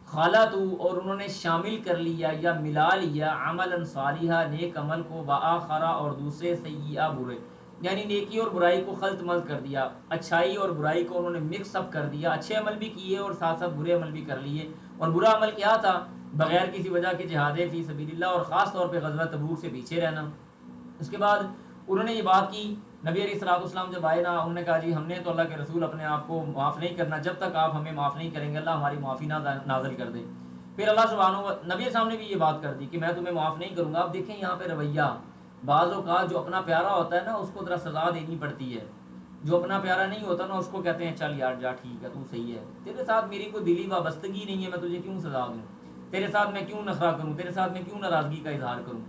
A: خلطوا، اور انہوں نے شامل کر لیا یا ملا لیا، عملا صالحا، نیک عمل کو، وآخر، اور دوسرے، سیئا، برے، یعنی نیکی اور برائی کو خلط ملط کر دیا، اچھائی اور برائی کو انہوں نے مکس اپ کر دیا، اچھے عمل بھی کیے اور ساتھ ساتھ برے عمل بھی کر لیے۔ اور برا عمل کیا تھا؟ بغیر کسی وجہ کے جہاد فی سبیل اللہ اور خاص طور پہ غزوہ تبوک سے پیچھے رہنا۔ اس کے بعد انہوں نے یہ بات کی، نبی علیہ الصلوۃ والسلام جب آئے نا، انہوں نے کہا جی ہم نے تو اللہ کے رسول اپنے آپ کو معاف نہیں کرنا، جب تک آپ ہمیں معاف نہیں کریں گے اللہ ہماری معافی نہ نازل کر دے۔ پھر اللہ سبحانہ نبی صاحب نے بھی یہ بات کر دی کہ میں تمہیں معاف نہیں کروں گا۔ اب دیکھیں یہاں پہ رویہ، بعض اوقات جو اپنا پیارا ہوتا ہے نا اس کو ذرا سزا دینی پڑتی ہے، جو اپنا پیارا نہیں ہوتا نا اس کو کہتے ہیں چل یار جا ٹھیک ہے تو صحیح ہے، تیرے ساتھ میری کوئی دلی وابستگی نہیں ہے، میں تجھے کیوں سزا دوں، تیرے ساتھ میں کیوں نخرہ کروں، تیرے ساتھ میں کیوں ناراضگی کا اظہار کروں۔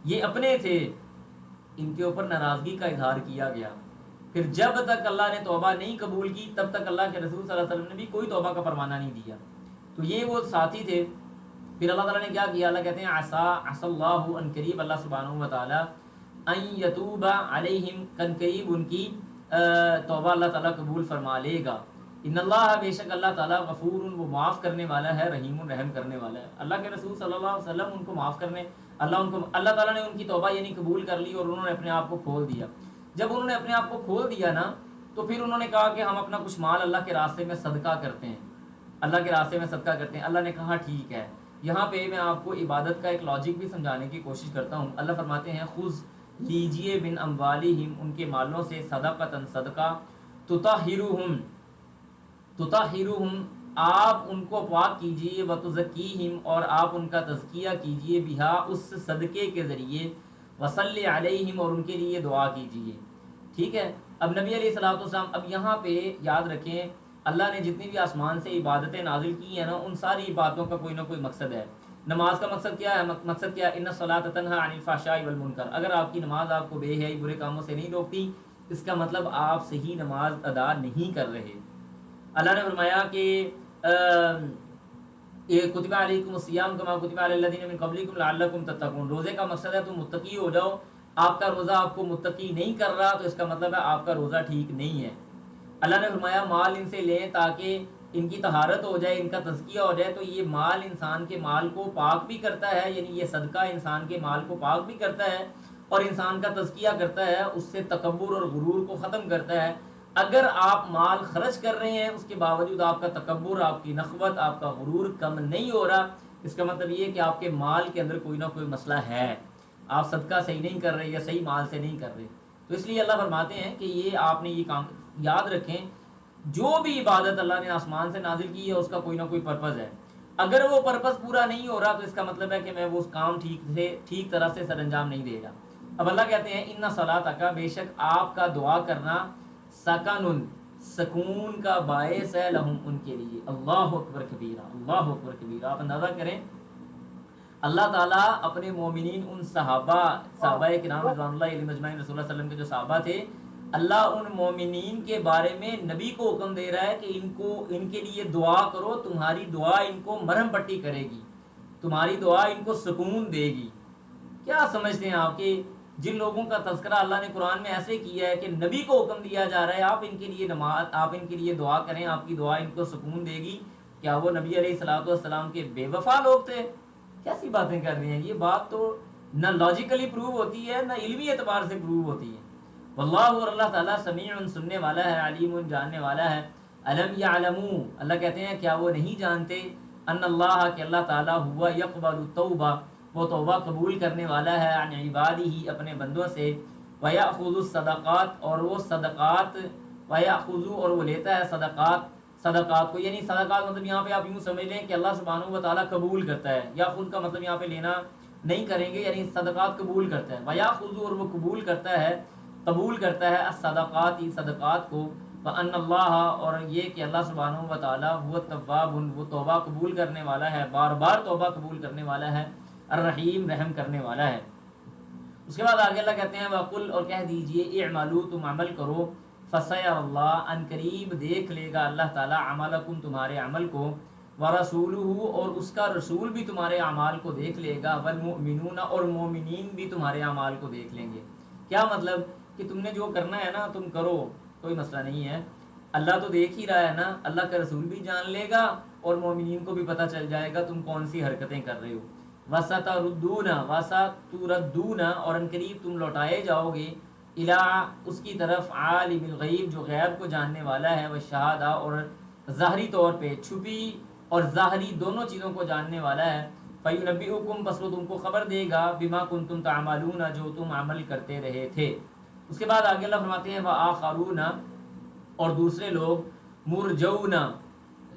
A: یہ اپنے تھے، ان کے اوپر ناراضگی کا اظہار کیا گیا۔ پھر جب تک اللہ نے توبہ نہیں قبول کی تب تک اللہ کے رسول صلی اللہ علیہ وسلم نے بھی کوئی توبہ کا فرمانہ نہیں دیا۔ تو یہ وہ ساتھی تھے۔ پھر اللہ تعالیٰ نے کیا کیا؟ اللہ کہتے ہیں عسى اللہ، ان قریب اللہ سبحانہ و تعالیٰ، ان یتوب علیہم، ان قریب ان کی توبہ اللہ تعالیٰ قبول فرما لے گا۔ ان اللہ بے شک اللہ تعالیٰ غفور، وہ معاف کرنے والا ہے، رحیم رحم کرنے والا ہے۔ اللہ کے رسول صلی اللہ علیہ وسلم ان کو معاف کرنے، اللہ تعالیٰ نے ان کی توبہ یعنی قبول کر لی اور انہوں نے اپنے آپ کو کھول دیا۔ جب انہوں نے اپنے آپ کو کھول دیا نا تو پھر انہوں نے کہا کہ ہم اپنا کچھ مال اللہ کے راستے میں صدقہ کرتے ہیں، اللہ کے راستے میں صدقہ کرتے ہیں۔ اللہ نے کہا ٹھیک ہے۔ یہاں پہ میں آپ کو عبادت کا ایک لاجک بھی سمجھانے کی کوشش کرتا ہوں۔ اللہ فرماتے ہیں خذ لیجئے من اموالہم، ان کے مالوں سے، صدقۃ صدقہ، تطہرہم آپ ان کو پاک کیجئے، وتزکیہم اور آپ ان کا تزکیہ کیجئے، بہا اس صدقے کے ذریعے، وصلی علیہم اور ان کے لیے دعا کیجئے۔ ٹھیک ہے۔ اب نبی علیہ الصلوۃ والسلام، اب یہاں پہ یاد رکھیں اللہ نے جتنی بھی آسمان سے عبادتیں نازل کی ہیں نا، ان ساری عبادتوں کا کوئی نہ کوئی مقصد ہے۔ نماز کا مقصد کیا ہے؟ مقصد کیا ہے؟ ان الصلاۃ تنہی عن الفحشاء والمنکر۔ اگر آپ کی نماز آپ کو بے حیائی برے کاموں سے نہیں روکتی، اس کا مطلب آپ صحیح نماز ادا نہیں کر رہے۔ اللہ نے فرمایا کہ کتب علیکم الصیام کما کتب علی الذین من قبلکم لعلکم تتقون۔ روزے کا مقصد ہے تم متقی ہو جاؤ۔ آپ کا روزہ آپ کو متقی نہیں کر رہا تو اس کا مطلب ہے آپ کا روزہ ٹھیک نہیں ہے۔ اللہ نے فرمایا مال ان سے لیں تاکہ ان کی طہارت ہو جائے، ان کا تزکیہ ہو جائے۔ تو یہ مال انسان کے مال کو پاک بھی کرتا ہے، یعنی یہ صدقہ انسان کے مال کو پاک بھی کرتا ہے اور انسان کا تزکیہ کرتا ہے، اس سے تکبر اور غرور کو ختم کرتا ہے۔ اگر آپ مال خرچ کر رہے ہیں اس کے باوجود آپ کا تکبر، آپ کی نخوت، آپ کا غرور کم نہیں ہو رہا، اس کا مطلب یہ ہے کہ آپ کے مال کے اندر کوئی نہ کوئی مسئلہ ہے، آپ صدقہ صحیح نہیں کر رہے یا صحیح مال سے نہیں کر رہے۔ تو اس لیے اللہ فرماتے ہیں کہ یہ آپ نے یہ کام یاد رکھیں، جو بھی عبادت اللہ نے آسمان سے نازل کی ہے اس کا کوئی نہ کوئی پرپز ہے۔ اگر وہ پرپز پورا نہیں ہو رہا تو اس کا مطلب ہے کہ میں وہ کام ٹھیک طرح سے سر انجام نہیں دے گا۔ اب اللہ کہتے ہیں ان صلاتک، بے شک آپ کا دعا کرنا، سکن سکون کا باعث ہے، لہم ان کے لیے، اللہ اکبر کبیرہ، اللہ اکبر کبیرہ۔ آپ اندازہ کریں اللہ تعالیٰ اپنے مومنین، ان صحابہ کرام رضوان اللہ علیہم اجمعین، رسول اللہ صلی اللہ علیہ وسلم کے جو صحابہ تھے، اللہ ان مومنین کے بارے میں نبی کو حکم دے رہا ہے کہ ان کے لیے دعا کرو، تمہاری دعا ان کو مرہم پٹی کرے گی، تمہاری دعا ان کو سکون دے گی۔ کیا سمجھتے ہیں آپ کہ جن لوگوں کا تذکرہ اللہ نے قرآن میں ایسے کیا ہے کہ نبی کو حکم دیا جا رہا ہے آپ ان کے لیے نماز، آپ ان کے لیے دعا کریں، آپ کی دعا ان کو سکون دے گی، کیا وہ نبی علیہ الصلوۃ والسلام کے بے وفا لوگ تھے؟ کیسی باتیں کر رہے ہیں؟ یہ بات تو نہ لاجیکلی پروو ہوتی ہے نہ علمی اعتبار سے پروو ہوتی ہے۔ واللہ، اور اللہ تعالیٰ سمیع سننے والا ہے، علیم جاننے والا ہے۔ الم یعلموا، اللہ کہتے ہیں کیا وہ نہیں جانتے، ان اللہ کہ اللہ تعالیٰ ہوا یقبل التوبہ، وہ توبہ قبول کرنے والا ہے، عن عبادہ اپنے بندوں سے، ویأخذ الصدقات اور وہ صدقات، ویأخذ اور وہ لیتا ہے صدقات کو، یعنی صدقات مطلب یہاں پہ آپ یوں سمجھ لیں کہ اللہ سبحانہ و تعالیٰ قبول کرتا ہے، یا خود کا مطلب یہاں پہ لینا نہیں کریں گے، یعنی صدقات قبول کرتا ہے، ویأخذ اور وہ قبول کرتا ہے الصدقات صدقات کو، وان اللہ اور یہ کہ اللہ سبحانہ و تعالیٰ وہ تواب، وہ توبہ قبول کرنے والا ہے، بار بار توبہ قبول کرنے والا ہے، الرحیم رحم کرنے والا ہے۔ اس کے بعد آگے اللہ کہتے ہیں وقل اور کہہ دیجئے، اعملوا تم عمل کرو، فسیر اللہ ان قریب دیکھ لے گا اللہ تعالیٰ، عملکم تمہارے عمل کو، ورسولہ اور اس کا رسول بھی تمہارے اعمال کو دیکھ لے گا، والمؤمنون اور مومنین بھی تمہارے اعمال کو دیکھ لیں گے۔ کیا مطلب کہ تم نے جو کرنا ہے نا تم کرو، کوئی مسئلہ نہیں ہے، اللہ تو دیکھ ہی رہا ہے نا، اللہ کا رسول بھی جان لے گا اور مومنین کو بھی پتہ چل جائے گا تم کون سی حرکتیں کر رہے ہو۔ وَسَتُرَدُّونَ اور ان قریب تم لوٹائے جاؤ گے، اِلیٰ اس کی طرف، عالم الغیب جو غیب کو جاننے والا ہے، والشہادہ اور ظاہری طور پہ چھپی اور ظاہری دونوں چیزوں کو جاننے والا ہے، فَيُنَبِّئُكُمْ بس وہ تم کو خبر دے گا، بِمَا كُنتُمْ تَعْمَلُونَ جو تم عمل کرتے رہے تھے۔ اس کے بعد آگے اللہ فرماتے ہیں وَآخَرُونَ اور دوسرے لوگ، مُرْجَوْنَ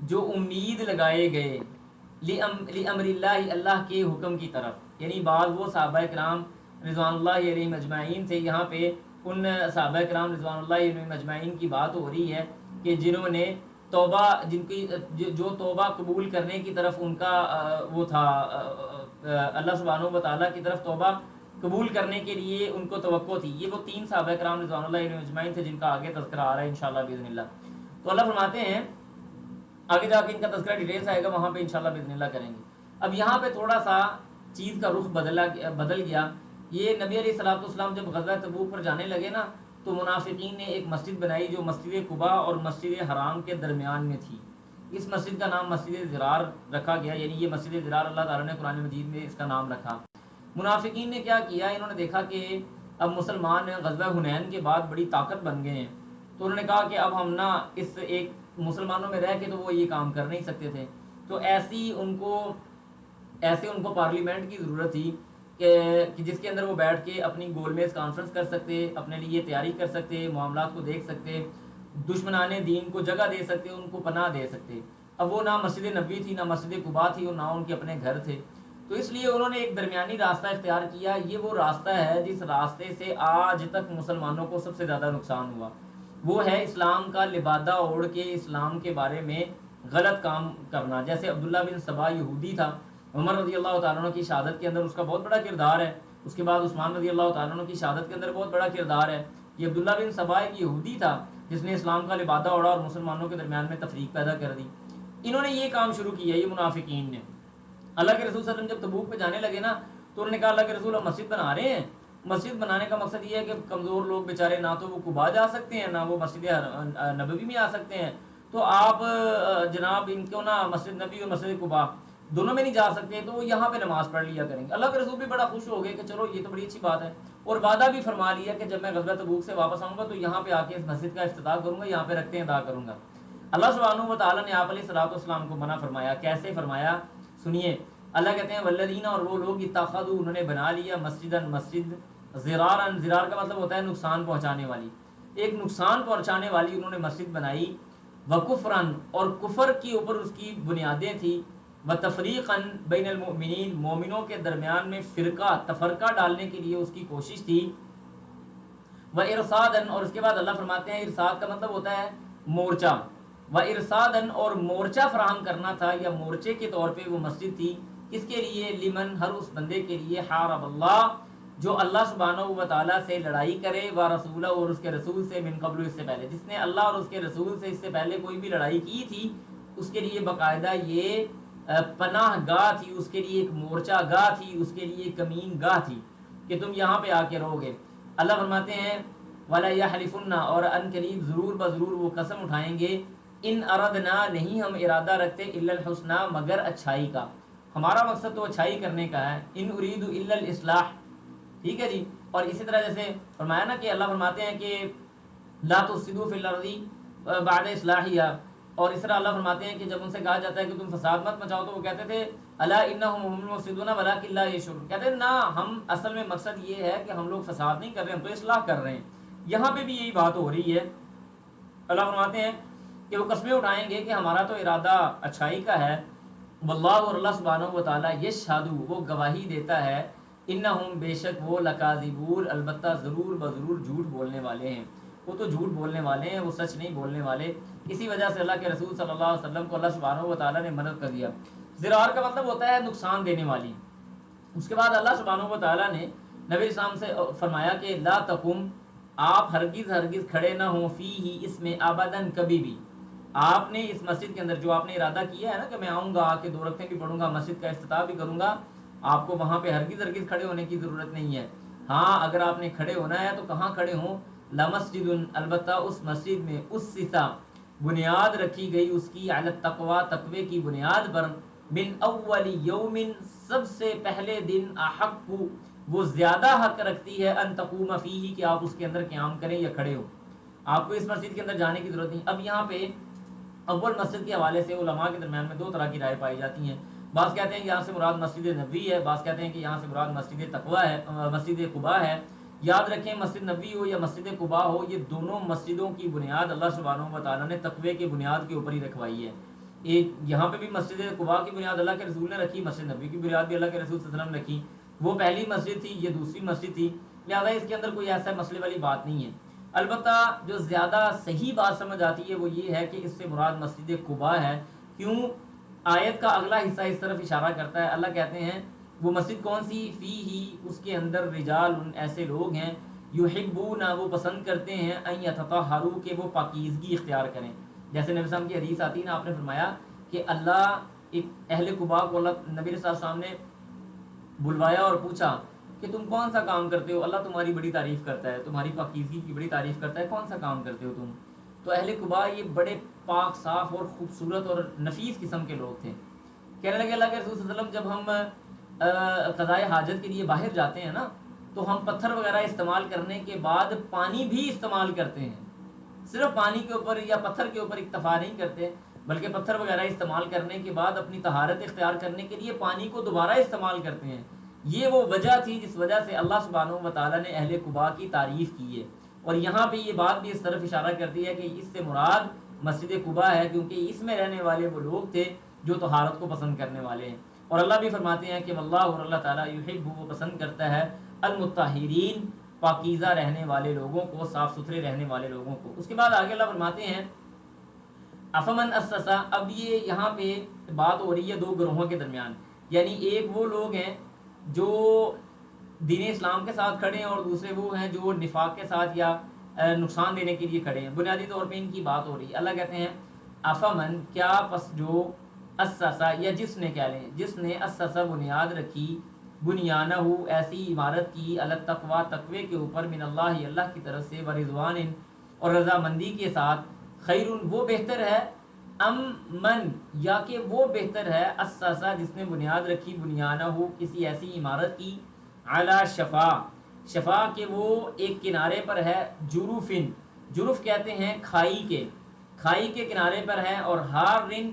A: جو امید لگائے گئے، لِأَمْرِ اللَّهِ اللہ کے حکم کی طرف، یعنی بعض وہ صحابہ کرام رضوان اللہ علیہم اجمعین تھے، یہاں پہ ان صحابہ کرام رضوان اللہ علیہم اجمعین کی بات ہو رہی ہے کہ جنہوں نے توبہ، جن کی جو توبہ قبول کرنے کی طرف ان کا وہ تھا، اللہ سبحانہ و تعالیٰ کی طرف توبہ قبول کرنے کے لیے ان کو توقع تھی۔ یہ وہ 3 صحابہ کرام رضوان اللہ علیہم اجمعین تھے جن کا آگے تذکرہ آ رہا ہے انشاءاللہ باذن اللہ۔ تو اللہ فرماتے ہیں آگے جا کے ان کا تذکرہ ڈیٹیل سے آئے گا، وہاں پہ انشاءاللہ باذن اللہ کریں گے۔ اب یہاں پہ تھوڑا سا چیز کا رخ بدل گیا۔ یہ نبی علیہ الصلوۃ والسلام جب غزوہ تبوک پر جانے لگے نا تو منافقین نے ایک مسجد بنائی جو مسجد قباء اور مسجد حرام کے درمیان میں تھی. اس مسجد کا نام مسجد ضرار رکھا گیا، یعنی یہ مسجد ضرار اللہ تعالیٰ نے قرآن مجید میں اس کا نام رکھا. منافقین نے کیا کیا، انہوں نے دیکھا کہ اب مسلمان غزوہ حنین کے بعد بڑی طاقت بن گئے ہیں، تو انہوں نے کہا کہ اب ہم نہ اس ایک مسلمانوں میں رہ کے تو وہ یہ کام کر نہیں سکتے تھے، تو ایسے ان کو پارلیمنٹ کی ضرورت تھی کہ جس کے اندر وہ بیٹھ کے اپنی گول میز کانفرنس کر سکتے، اپنے لیے تیاری کر سکتے، معاملات کو دیکھ سکتے، دشمنان دین کو جگہ دے سکتے، ان کو پناہ دے سکتے. اب وہ نہ مسجد نبوی تھی، نہ مسجد قباء تھی، اور نہ ان کے اپنے گھر تھے، تو اس لیے انہوں نے ایک درمیانی راستہ اختیار کیا. یہ وہ راستہ ہے جس راستے سے آج تک مسلمانوں کو سب سے زیادہ نقصان ہوا، وہ ہے اسلام کا لبادہ اوڑھ کے اسلام کے بارے میں غلط کام کرنا. جیسے عبداللہ بن سبا یہودی تھا، عمر رضی اللہ تعالیٰ عنہ کی شہادت کے اندر اس کا بہت بڑا کردار ہے، اس کے بعد عثمان رضی اللہ تعالیٰ عنہ کی شہادت کے اندر بہت بڑا کردار ہے. یہ عبداللہ بن سبا ایک یہودی تھا جس نے اسلام کا لبادہ اوڑھا اور مسلمانوں کے درمیان میں تفریق پیدا کر دی. انہوں نے یہ کام شروع کیا، یہ منافقین نے. اللہ کے رسول صلی اللہ علیہ وسلم جب تبوک پہ جانے لگے نا، تو انہوں نے کہا اللہ کے رسول ہم مسجد بنا رہے ہیں. مسجد بنانے کا مقصد یہ ہے کہ کمزور لوگ بیچارے نہ تو وہ قباء جا سکتے ہیں، نہ وہ مسجد نبوی میں آ سکتے ہیں، تو آپ جناب ان کو نا مسجد نبوی اور مسجد قباء دونوں میں نہیں جا سکتے، تو وہ یہاں پہ نماز پڑھ لیا کریں گے. اللہ کے رسول بھی بڑا خوش ہو گئے کہ چلو یہ تو بڑی اچھی بات ہے، اور وعدہ بھی فرما لیا کہ جب میں غزوہ تبوک سے واپس آؤں گا تو یہاں پہ آ کے اس مسجد کا افتتاح کروں گا، یہاں پہ رکھتے ادا کروں گا. اللہ سبحانہ و تعالیٰ نے آپ علیہ الصلوۃ والسلام کو منع فرمایا. کیسے فرمایا سنیے. اللہ کہتے ہیں والذین، اور وہ لوگ اتخذوا، انہوں نے بنا لیا مسجد ضرارا، ضرار کا مطلب ہوتا ہے نقصان پہنچانے والی، ایک نقصان پہنچانے والی انہوں نے مسجد بنائی. وکفرن، اور کفر کی اوپر اس کی بنیادیں تھیں. وتفریقا بین المؤمنین، مومنوں کے درمیان میں تفرقہ ڈالنے کے لیے اس کی کوشش تھی. وارصادا، اور اس کے بعد اللہ فرماتے ہیں ارصاد کا مطلب ہوتا ہے مورچہ. وارصادا، اور مورچہ فراہم کرنا تھا، یا مورچے کے طور پہ وہ مسجد تھی. کس کے لیے؟ لمن، ہر اس بندے کے لیے، حارب اللہ، جو اللہ سبحانہ و تعالیٰ سے لڑائی کرے، ورسولہ، اور اس کے رسول سے، من قبل، اس سے پہلے، جس نے اللہ اور اس کے رسول سے اس سے پہلے کوئی بھی لڑائی کی تھی، اس کے لیے باقاعدہ یہ پناہ گاہ تھی، اس کے لیے ایک مورچہ گاہ تھی، اس کے لیے کمین گاہ تھی کہ تم یہاں پہ آ کے رہو گے. اللہ فرماتے ہیں وَلَا يَحْلِفُنَّ، اور ان قریب ضرور بضرور وہ قسم اٹھائیں گے، ان اردنا، نہیں ہم ارادہ رکھتے، الا الحسنى، مگر اچھائی کا، ہمارا مقصد تو اچھائی کرنے کا ہے. ان اريد الا الاصلاح، ٹھیک ہے جی. اور اسی طرح جیسے فرمایا نا کہ اللہ فرماتے ہیں کہ لا تفسدوا فی الارض بعد اصلاحها، اور اس طرح اللہ فرماتے ہیں کہ جب ان سے کہا جاتا ہے کہ تم فساد مت مچاؤ، تو وہ کہتے تھے الا انهم هم المفسدون ولكن لا يشعرون، کہتے ہیں نا ہم اصل میں مقصد یہ ہے کہ ہم لوگ فساد نہیں کر رہے، ہم تو اصلاح کر رہے ہیں. یہاں پہ بھی یہی بات ہو رہی ہے. اللہ فرماتے ہیں کہ وہ قسمیں اٹھائیں گے کہ ہمارا تو ارادہ اچھائی کا ہے. واللہ، اور اللہ سبحانہ و تعالیٰ، یشہد، وہ گواہی دیتا ہے، انہم، بے شک وہ، لکاذبون، البتہ ضرور بضرور جھوٹ بولنے والے ہیں. وہ تو جھوٹ بولنے والے ہیں، وہ سچ نہیں بولنے والے. اسی وجہ سے اللہ کے رسول صلی اللہ علیہ وسلم کو اللہ سبحانہ و تعالیٰ نے مدد کر دیا. ضرار کا مطلب ہوتا ہے نقصان دینے والی. اس کے بعد اللہ سبحانہ و تعالیٰ نے نبی اسلام سے فرمایا کہ لا تقم، آپ ہرگز کھڑے نہ ہوں، فیہ، اس میں، ابداً، کبھی بھی. آپ نے اس مسجد کے اندر جو آپ نے ارادہ کیا ہے نا کہ میں آؤں گا، آ کے 2 رکعتیں بھی پڑھوں گا، مسجد کا افتتاح بھی کروں گا، آپ کو وہاں پہ ہرگز کھڑے ہونے کی ضرورت نہیں ہے. ہاں اگر آپ نے کھڑے ہونا ہے تو کہاں کھڑے ہوں؟ لمسجد، البتہ اس مسجد میں، اسسا، بنیاد رکھی گئی اس کی، علی التقوی، تقوی کی بنیاد پر، من اول یوم، سب سے پہلے دن، احق، وہ زیادہ حق رکھتی ہے، ان تقوم فیہ، کہ آپ اس کے اندر قیام کریں یا کھڑے ہو. آپ کو اس مسجد کے اندر جانے کی ضرورت نہیں. اب یہاں پہ اول مسجد کے حوالے سے علماء کے درمیان میں 2 طرح کی رائے پائی جاتی ہیں. بعض کہتے ہیں کہ یہاں سے مراد مسجد نبوی ہے، بعض کہتے ہیں کہ یہاں سے مراد مسجد تقوی ہے، مسجد قباء ہے. یاد رکھیں مسجد نبوی ہو یا مسجد قباء ہو، یہ دونوں مسجدوں کی بنیاد اللہ سبحانہ و تعالیٰ نے تقوی کی بنیاد کے اوپر ہی رکھوائی ہے. ایک یہاں پہ بھی مسجد قباء کی بنیاد اللہ کے رسول نے رکھی، مسجد نبوی کی بنیاد بھی اللہ کے رسول صلی اللہ علیہ وسلم نے رکھی. وہ پہلی مسجد تھی، یہ دوسری مسجد تھی، لہٰذا اس کے اندر کوئی ایسا مسئلے والی بات نہیں ہے. البتہ جو زیادہ صحیح بات سمجھ آتی ہے وہ یہ ہے کہ اس سے مراد مسجد قباء ہے. کیوں؟ آیت کا اگلا حصہ اس طرف اشارہ کرتا ہے. اللہ کہتے ہیں وہ مسجد کون سی؟ فی ہی، اس کے اندر، رجال، ایسے لوگ ہیں، یحبون، وہ پسند کرتے ہیں، ان یتطہروا، کہ وہ پاکیزگی اختیار کریں. جیسے نبی صلی اللہ علیہ وسلم کی حدیث آتی ہے نا، آپ نے فرمایا کہ اللہ ایک اہل قباء کو، اللہ نبی صلی اللہ علیہ وسلم نے بلوایا اور پوچھا کہ تم کون سا کام کرتے ہو، اللہ تمہاری بڑی تعریف کرتا ہے، تمہاری پاکیزگی کی بڑی تعریف کرتا ہے، کون سا کام کرتے ہو تم؟ تو اہل قباء یہ بڑے پاک صاف اور خوبصورت اور نفیس قسم کے لوگ تھے. کہنے لگے اللہ کے رسول صلی اللہ علیہ وسلم جب ہم قضائے حاجت کے لیے باہر جاتے ہیں نا تو ہم پتھر وغیرہ استعمال کرنے کے بعد پانی بھی استعمال کرتے ہیں. صرف پانی کے اوپر یا پتھر کے اوپر اکتفا نہیں کرتے بلکہ پتھر وغیرہ استعمال کرنے کے بعد اپنی طہارت اختیار کرنے کے لیے پانی کو دوبارہ استعمال کرتے ہیں. یہ وہ وجہ تھی جس وجہ سے اللہ سبحانہ و تعالیٰ نے اہل قباء کی تعریف کی ہے. اور یہاں پہ یہ بات بھی اس طرف اشارہ کرتی ہے کہ اس سے مراد مسجد قباء ہے، کیونکہ اس میں رہنے والے وہ لوگ تھے جو طہارت کو پسند کرنے والے ہیں. اور اللہ بھی فرماتے ہیں کہ واللہ، اور اللہ تعالیٰ یحب، وہ پسند کرتا ہے المطہرین، پاکیزہ رہنے والے لوگوں کو، صاف ستھرے رہنے والے لوگوں کو. اس کے بعد آگے اللہ فرماتے ہیں افمن اسسا. اب یہ یہاں پہ بات ہو رہی ہے دو گروہوں کے درمیان، یعنی ایک وہ لوگ ہیں جو دین اسلام کے ساتھ کھڑے ہیں اور دوسرے وہ ہیں جو نفاق کے ساتھ یا نقصان دینے کے لیے کھڑے ہیں. بنیادی طور پہ ان کی بات ہو رہی ہے. اللہ کہتے ہیں افمن، کیا پس جو اسسا، یا جس نے، کہہ لیں جس نے اسسا بنیاد رکھی، بنیانہ ایسی عمارت کی، التقوی تقوی کے اوپر، من اللہ اللہ کی طرف سے، ورضوان اور رضامندی کے ساتھ، خیر وہ بہتر ہے، ام من یا کہ وہ بہتر ہے، اسسا جس نے بنیاد رکھی، بنیانہ کسی ایسی عمارت کی، علی شفا، شفا کہ وہ ایک کنارے پر ہے، جروفن، جرف کہتے ہیں کھائی کے کنارے پر ہے، اور ہارن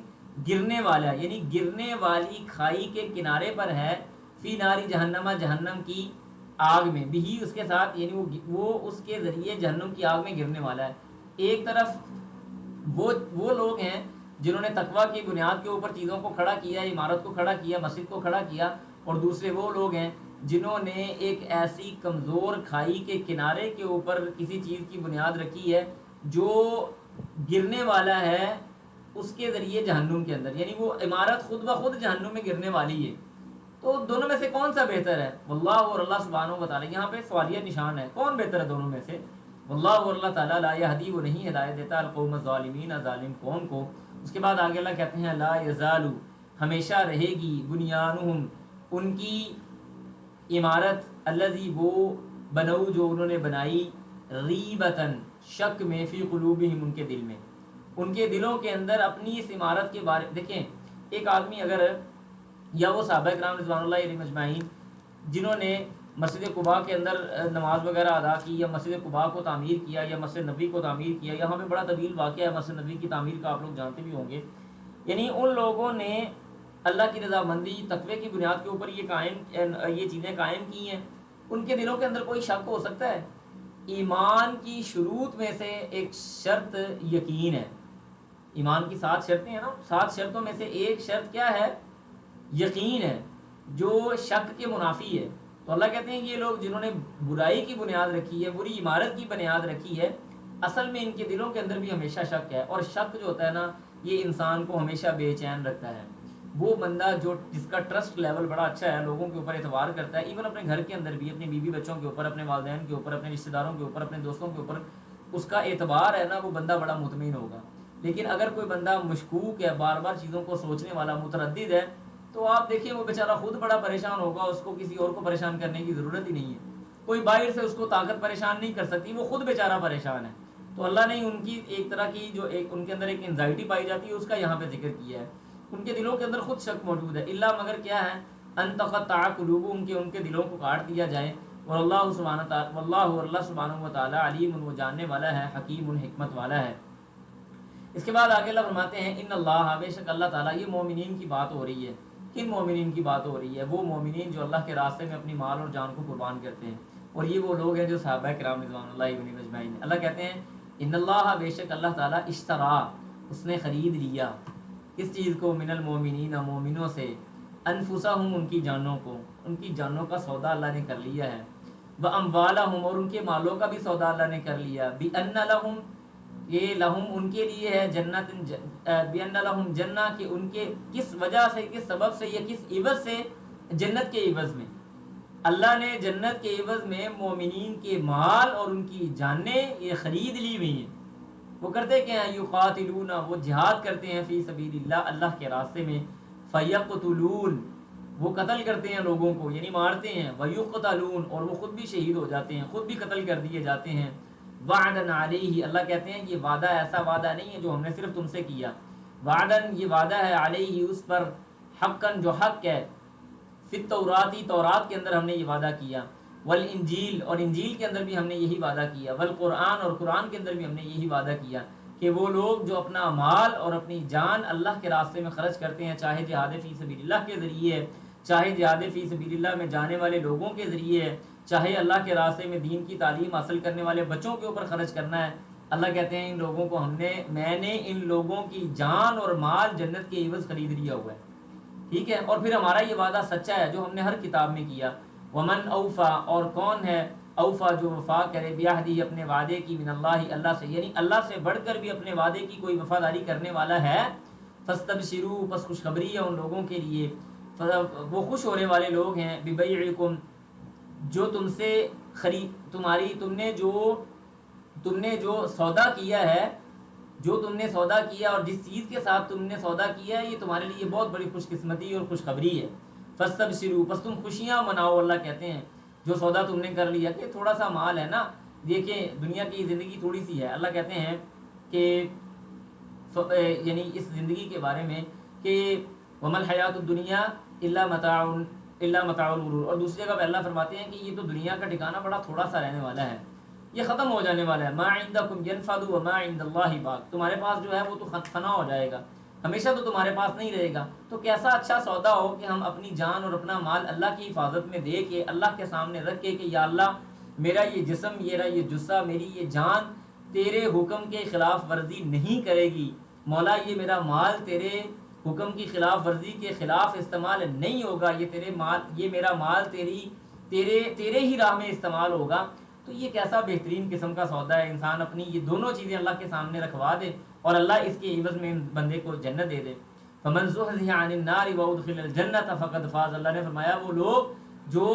A: گرنے والا، یعنی گرنے والی کھائی کے کنارے پر ہے، فی ناری جہنم، جہنم کی آگ میں، بھی اس کے ساتھ، یعنی وہ اس کے ذریعے جہنم کی آگ میں گرنے والا ہے. ایک طرف وہ لوگ ہیں جنہوں نے تقوی کی بنیاد کے اوپر چیزوں کو کھڑا کیا، عمارت کو کھڑا کیا، مسجد کو کھڑا کیا، اور دوسرے وہ لوگ ہیں جنہوں نے ایک ایسی کمزور کھائی کے کنارے کے اوپر کسی چیز کی بنیاد رکھی ہے جو گرنے والا ہے اس کے ذریعے جہنم کے اندر، یعنی وہ عمارت خود بخود جہنم میں گرنے والی ہے. تو دونوں میں سے کون سا بہتر ہے؟ واللہ، اور اللہ سبحانہ و تعالیٰ، یہاں پہ سوالیہ نشان ہے، کون بہتر ہے دونوں میں سے؟ واللہ، اور اللہ تعالیٰ، لا یہدی، وہ نہیں ہدایت دیتا، القوم الظالمین، ظالم قوم کو. اس کے بعد آگے اللہ کہتے ہیں لا یزالو، ہمیشہ رہے گی، بنیانہم، ان کی عمارت، الذی، وہ بنو جو انہوں نے بنائی، ریبتن، شک میں، فی قلوبہم، ان کے دل میں، ان کے دلوں کے اندر اپنی اس عمارت کے بارے. دیکھیں ایک آدمی اگر، یا وہ صحابہ کرام رضوان اللہ علیہم اجمعین جنہوں نے مسجد قباء کے اندر نماز وغیرہ ادا کی، یا مسجد قباء کو تعمیر کیا، یا مسجد نبوی کو تعمیر کیا، یہاں پہ بڑا طویل واقعہ ہے مسجد نبوی کی تعمیر کا، آپ لوگ جانتے بھی ہوں گے. یعنی ان لوگوں نے اللہ کی رضامندی، تقوی کی بنیاد کے اوپر یہ چیزیں قائم کی ہیں. ان کے دلوں کے اندر کوئی شک ہو سکتا ہے؟ ایمان کی شروط میں سے ایک شرط یقین ہے. ایمان کی 7 شرطیں ہیں نا، 7 شرطوں میں سے ایک شرط کیا ہے؟ یقین ہے، جو شک کے منافی ہے. تو اللہ کہتے ہیں کہ یہ لوگ جنہوں نے برائی کی بنیاد رکھی ہے، بری عمارت کی بنیاد رکھی ہے، اصل میں ان کے دلوں کے اندر بھی ہمیشہ شک ہے. اور شک جو ہوتا ہے نا، یہ انسان کو ہمیشہ بے چین رکھتا ہے. وہ بندہ جس کا ٹرسٹ لیول بڑا اچھا ہے، لوگوں کے اوپر اعتبار کرتا ہے، ایون اپنے گھر کے اندر بھی، اپنی بیوی بچوں کے اوپر، اپنے والدین کے اوپر، اپنے رشتہ داروں کے اوپر، اپنے دوستوں کے اوپر اس کا اعتبار ہے نا، وہ بندہ بڑا مطمئن ہوگا. لیکن اگر کوئی بندہ مشکوک ہے، بار بار چیزوں کو سوچنے والا، متردد ہے، تو آپ دیکھیں وہ بیچارہ خود بڑا پریشان ہوگا، اس کو کسی اور کو پریشان کرنے کی ضرورت ہی نہیں ہے. کوئی باہر سے اس کو طاقت پریشان نہیں کر سکتی، وہ خود بیچارہ پریشان ہے. تو اللہ نے ان کی ایک طرح کی جو ان کے اندر ایک انزائٹی پائی جاتی ہے، اس کا یہاں پہ ذکر کیا ہے. ان کے دلوں کے اندر خود شک موجود ہے. الا، مگر کیا ہے؟ ان تقطع قلوبہم، ان کے دلوں کو کاٹ دیا جائے. اور اللہ سبحانہ تعالیٰ، واللہ، اللہ سبحانہ و تعالیٰ، علیم، وہ جاننے والا ہے، حکیم، حکمت والا ہے. اس کے بعد آگے اللہ فرماتے ہیں ان اللہ، بے شک اللہ تعالیٰ، یہ مومنین کی بات ہو رہی ہے. کن مومنین کی بات ہو رہی ہے؟ وہ مومنین جو اللہ کے راستے میں اپنی مال اور جان کو قربان کرتے ہیں. اور یہ وہ لوگ ہیں جو صحابہ کرام رضوان اللہ علیہم اجمعین. اللہ کہتے ہیں ان اللہ، بے شک اللہ تعالیٰ، اشترا، اس نے خرید لیا، کس چیز کو؟ من المومنین، مومنوں سے، انفسہم، ان کی جانوں کو، ان کی جانوں کا سودا اللہ نے کر لیا ہے. واموالہم، اور ان کے مالوں کا بھی سودا اللہ نے کر لیا. بان لہم، یہ لہم ان کے لیے ہے، جنت، بان لہم جنہ، کہ ان کے کس وجہ سے، کس سبب سے، یا کس عوض سے؟ جنت کے عوض میں. اللہ نے جنت کے عوض میں مومنین کے مال اور ان کی جانیں یہ خرید لی ہوئی ہیں. وہ کرتے کیا ہیں؟ یقاتلون، وہ جہاد کرتے ہیں، فی سبیل اللہ، اللہ کے راستے میں. فیقتلون، وہ قتل کرتے ہیں لوگوں کو، یعنی مارتے ہیں، وَيُقْتَلُونَ اور وہ خود بھی شہید ہو جاتے ہیں، خود بھی قتل کر دیے جاتے ہیں۔ وعدن علیہ اللہ کہتے ہیں یہ وعدہ ایسا وعدہ نہیں ہے جو ہم نے صرف تم سے کیا، وعدن یہ وعدہ ہے علیہ اس پر، حقاً جو حق ہے، فی التوراتی تورات کے اندر ہم نے یہ وعدہ کیا، والانجیل اور انجیل کے اندر بھی ہم نے یہی وعدہ کیا، والقرآن اور قرآن کے اندر بھی ہم نے یہی وعدہ کیا کہ وہ لوگ جو اپنا مال اور اپنی جان اللہ کے راستے میں خرچ کرتے ہیں، چاہے جہاد فی سبیل اللہ کے ذریعے، چاہے جہاد فی سبیل اللہ میں جانے والے لوگوں کے ذریعے، چاہے اللہ کے راستے میں دین کی تعلیم حاصل کرنے والے بچوں کے اوپر خرچ کرنا ہے، اللہ کہتے ہیں ان لوگوں کو میں نے ان لوگوں کی جان اور مال جنت کے عوض خرید لیا ہوا ہے، ٹھیک ہے۔ اور پھر ہمارا یہ وعدہ سچا ہے جو ہم نے ہر کتاب میں کیا، ومن اوفا اور کون ہے اوفا جو وفا کرے بیاہدی اپنے وعدے کی، من اللہ اللہ سے، یعنی اللہ سے بڑھ کر بھی اپنے وعدے کی کوئی وفاداری کرنے والا ہے، فاستبشروا پس خوشخبری ہے ان لوگوں کے لیے، وہ خوش ہونے والے لوگ ہیں، ببیعکم جو تم سے تم نے جو سودا کیا ہے، جو تم نے سودا کیا اور جس چیز کے ساتھ تم نے سودا کیا ہے یہ تمہارے لیے بہت بڑی خوش قسمتی اور خوشخبری ہے، فاستبشروا پس تم خوشیاں مناؤ، اللہ کہتے ہیں جو سودا تم نے کر لیا، کہ تھوڑا سا مال ہے نا، دیکھیں دنیا کی زندگی تھوڑی سی ہے، اللہ کہتے ہیں کہ یعنی اس زندگی کے بارے میں کہ وَمَا الْحَيَاةُ الدُّنْيَا إِلَّا مَتَاعُ الْغُرُورِ، اور دوسری جگہ پہ اللہ فرماتے ہیں کہ یہ تو دنیا کا ٹھکانہ بڑا تھوڑا سا رہنے والا ہے، یہ ختم ہو جانے والا ہے، مَا عِنْدَكُمْ يَنْفَدُ وَمَا عِنْدَ اللَّهِ بَاقٍ، تمہارے پاس جو ہے وہ تو فنا ہو جائے گا، ہمیشہ تو تمہارے پاس نہیں رہے گا، تو کیسا اچھا سودا ہو کہ ہم اپنی جان اور اپنا مال اللہ کی حفاظت میں دے کے، اللہ کے سامنے رکھ کے کہ یا اللہ میرا یہ جسم، میرا یہ جثہ، میری یہ جان تیرے حکم کے خلاف ورزی نہیں کرے گی، مولا یہ میرا مال تیرے حکم کی خلاف ورزی کے خلاف استعمال نہیں ہوگا، یہ میرا مال تیرے ہی راہ میں استعمال ہوگا، تو یہ کیسا بہترین قسم کا سودا ہے، انسان اپنی یہ دونوں چیزیں اللہ کے سامنے رکھوا دے اور اللہ اس کے عوض میں بندے کو جنت دے دے۔ فَمَنْ زُحْزِحَ عَنِ النَّارِ وَأُدْخِلَ الْجَنَّةَ فَقَدْ فَازَ، اللہ نے فرمایا وہ لوگ جو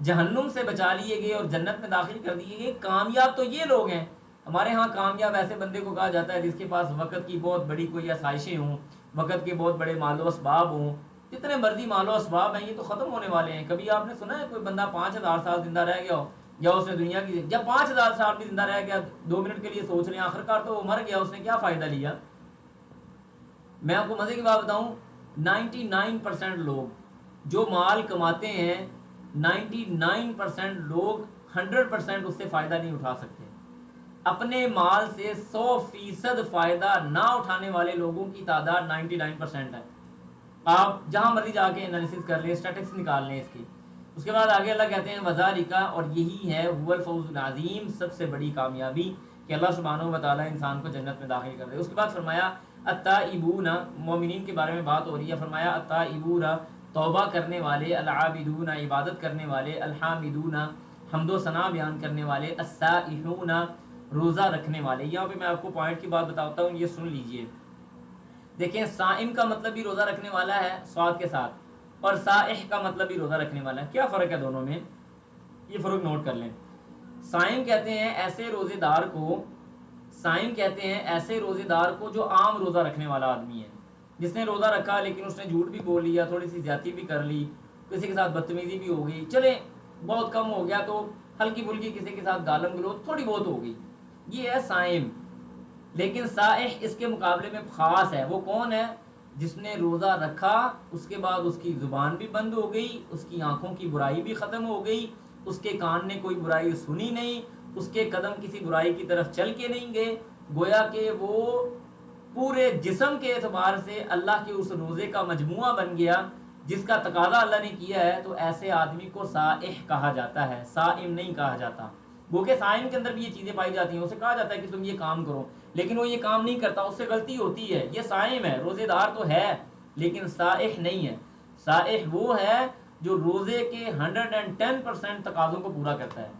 A: جہنم سے بچا لیے گئے اور جنت میں داخل کر دیے گئے، کامیاب تو یہ لوگ ہیں۔ ہمارے ہاں کامیاب ایسے بندے کو کہا جاتا ہے جس کے پاس وقت کی بہت بڑی کوئی آسائشیں ہوں، وقت کے بہت بڑے مال و اسباب ہوں، جتنے مرضی مال و اسباب ہیں یہ تو ختم ہونے والے ہیں۔ کبھی آپ نے سنا ہے کوئی بندہ 5000 سال زندہ رہ گیا ہو، یا اس نے دنیا کی جب 5000 سال بھی زندہ رہ گیا، 2 منٹ کے لیے سوچ لیں آخرکار تو وہ مر گیا، اس نے کیا فائدہ لیا؟ میں آپ کو مزے کی بات بتاؤں، 99% لوگ جو مال کماتے ہیں، 99% لوگ 100% اس سے فائدہ نہیں اٹھا سکتے۔ اپنے مال سے 100% فائدہ نہ اٹھانے والے لوگوں کی تعداد 99% ہے۔ آپ جہاں مرضی جا کے انالیسس کر لیں، اسٹیٹکس نکال لیں اس کی۔ اس کے بعد آگے اللہ کہتے ہیں وَذَلِكَ، اور یہی ہے هُوَ الْفَوْزُ الْعَظِيمُ، سب سے بڑی کامیابی کہ اللہ سبحانہ و تعالیٰ انسان کو جنت میں داخل کر دے۔ اس کے بعد فرمایا التائبون، مومنین کے بارے میں بات ہو رہی ہے، فرمایا التائبون توبہ کرنے والے، العابدون عبادت کرنے والے، الحامدون حمد و ثنا بیان کرنے والے، السائحون روزہ رکھنے والے۔ یہاں پہ میں آپ کو پوائنٹ کی بات بتاتا ہوں، یہ سن لیجئے۔ دیکھیں صائم کا مطلب بھی روزہ رکھنے والا ہے صاد کے ساتھ، اور سائح کا مطلب بھی روزہ رکھنے والا ہے۔ کیا فرق ہے دونوں میں؟ یہ فرق نوٹ کر لیں۔ صائم کہتے ہیں ایسے روزے دار کو جو عام روزہ رکھنے والا آدمی ہے، جس نے روزہ رکھا لیکن اس نے جھوٹ بھی بول لیا، تھوڑی سی زیادتی بھی کر لی، کسی کے ساتھ بدتمیزی بھی ہو گئی، چلیں بہت کم ہو گیا تو ہلکی پھلکی کسی کے ساتھ گالم گلوچ تھوڑی بہت ہو گئی، یہ ہے صائم۔ لیکن سائح اس کے مقابلے میں خاص ہے، وہ کون ہے؟ جس نے روزہ رکھا، اس کے بعد اس کی زبان بھی بند ہو گئی، اس کی آنکھوں کی برائی بھی ختم ہو گئی، اس کے کان نے کوئی برائی سنی نہیں، اس کے قدم کسی برائی کی طرف چل کے نہیں گئے، گویا کہ وہ پورے جسم کے اعتبار سے اللہ کے اس روزے کا مجموعہ بن گیا جس کا تقاضا اللہ نے کیا ہے، تو ایسے آدمی کو سائح کہا جاتا ہے، صائم نہیں کہا جاتا۔ وہ کہ صائم کے اندر بھی یہ چیزیں پائی جاتی ہیں، اسے کہا جاتا ہے کہ تم یہ کام کرو، لیکن وہ یہ کام نہیں کرتا، اس سے غلطی ہوتی ہے۔ یہ صائم ہے، روزے دار تو ہے لیکن صائح نہیں ہے۔ صائح وہ ہے جو روزے کے 110% تقاضوں کو پورا کرتا ہے۔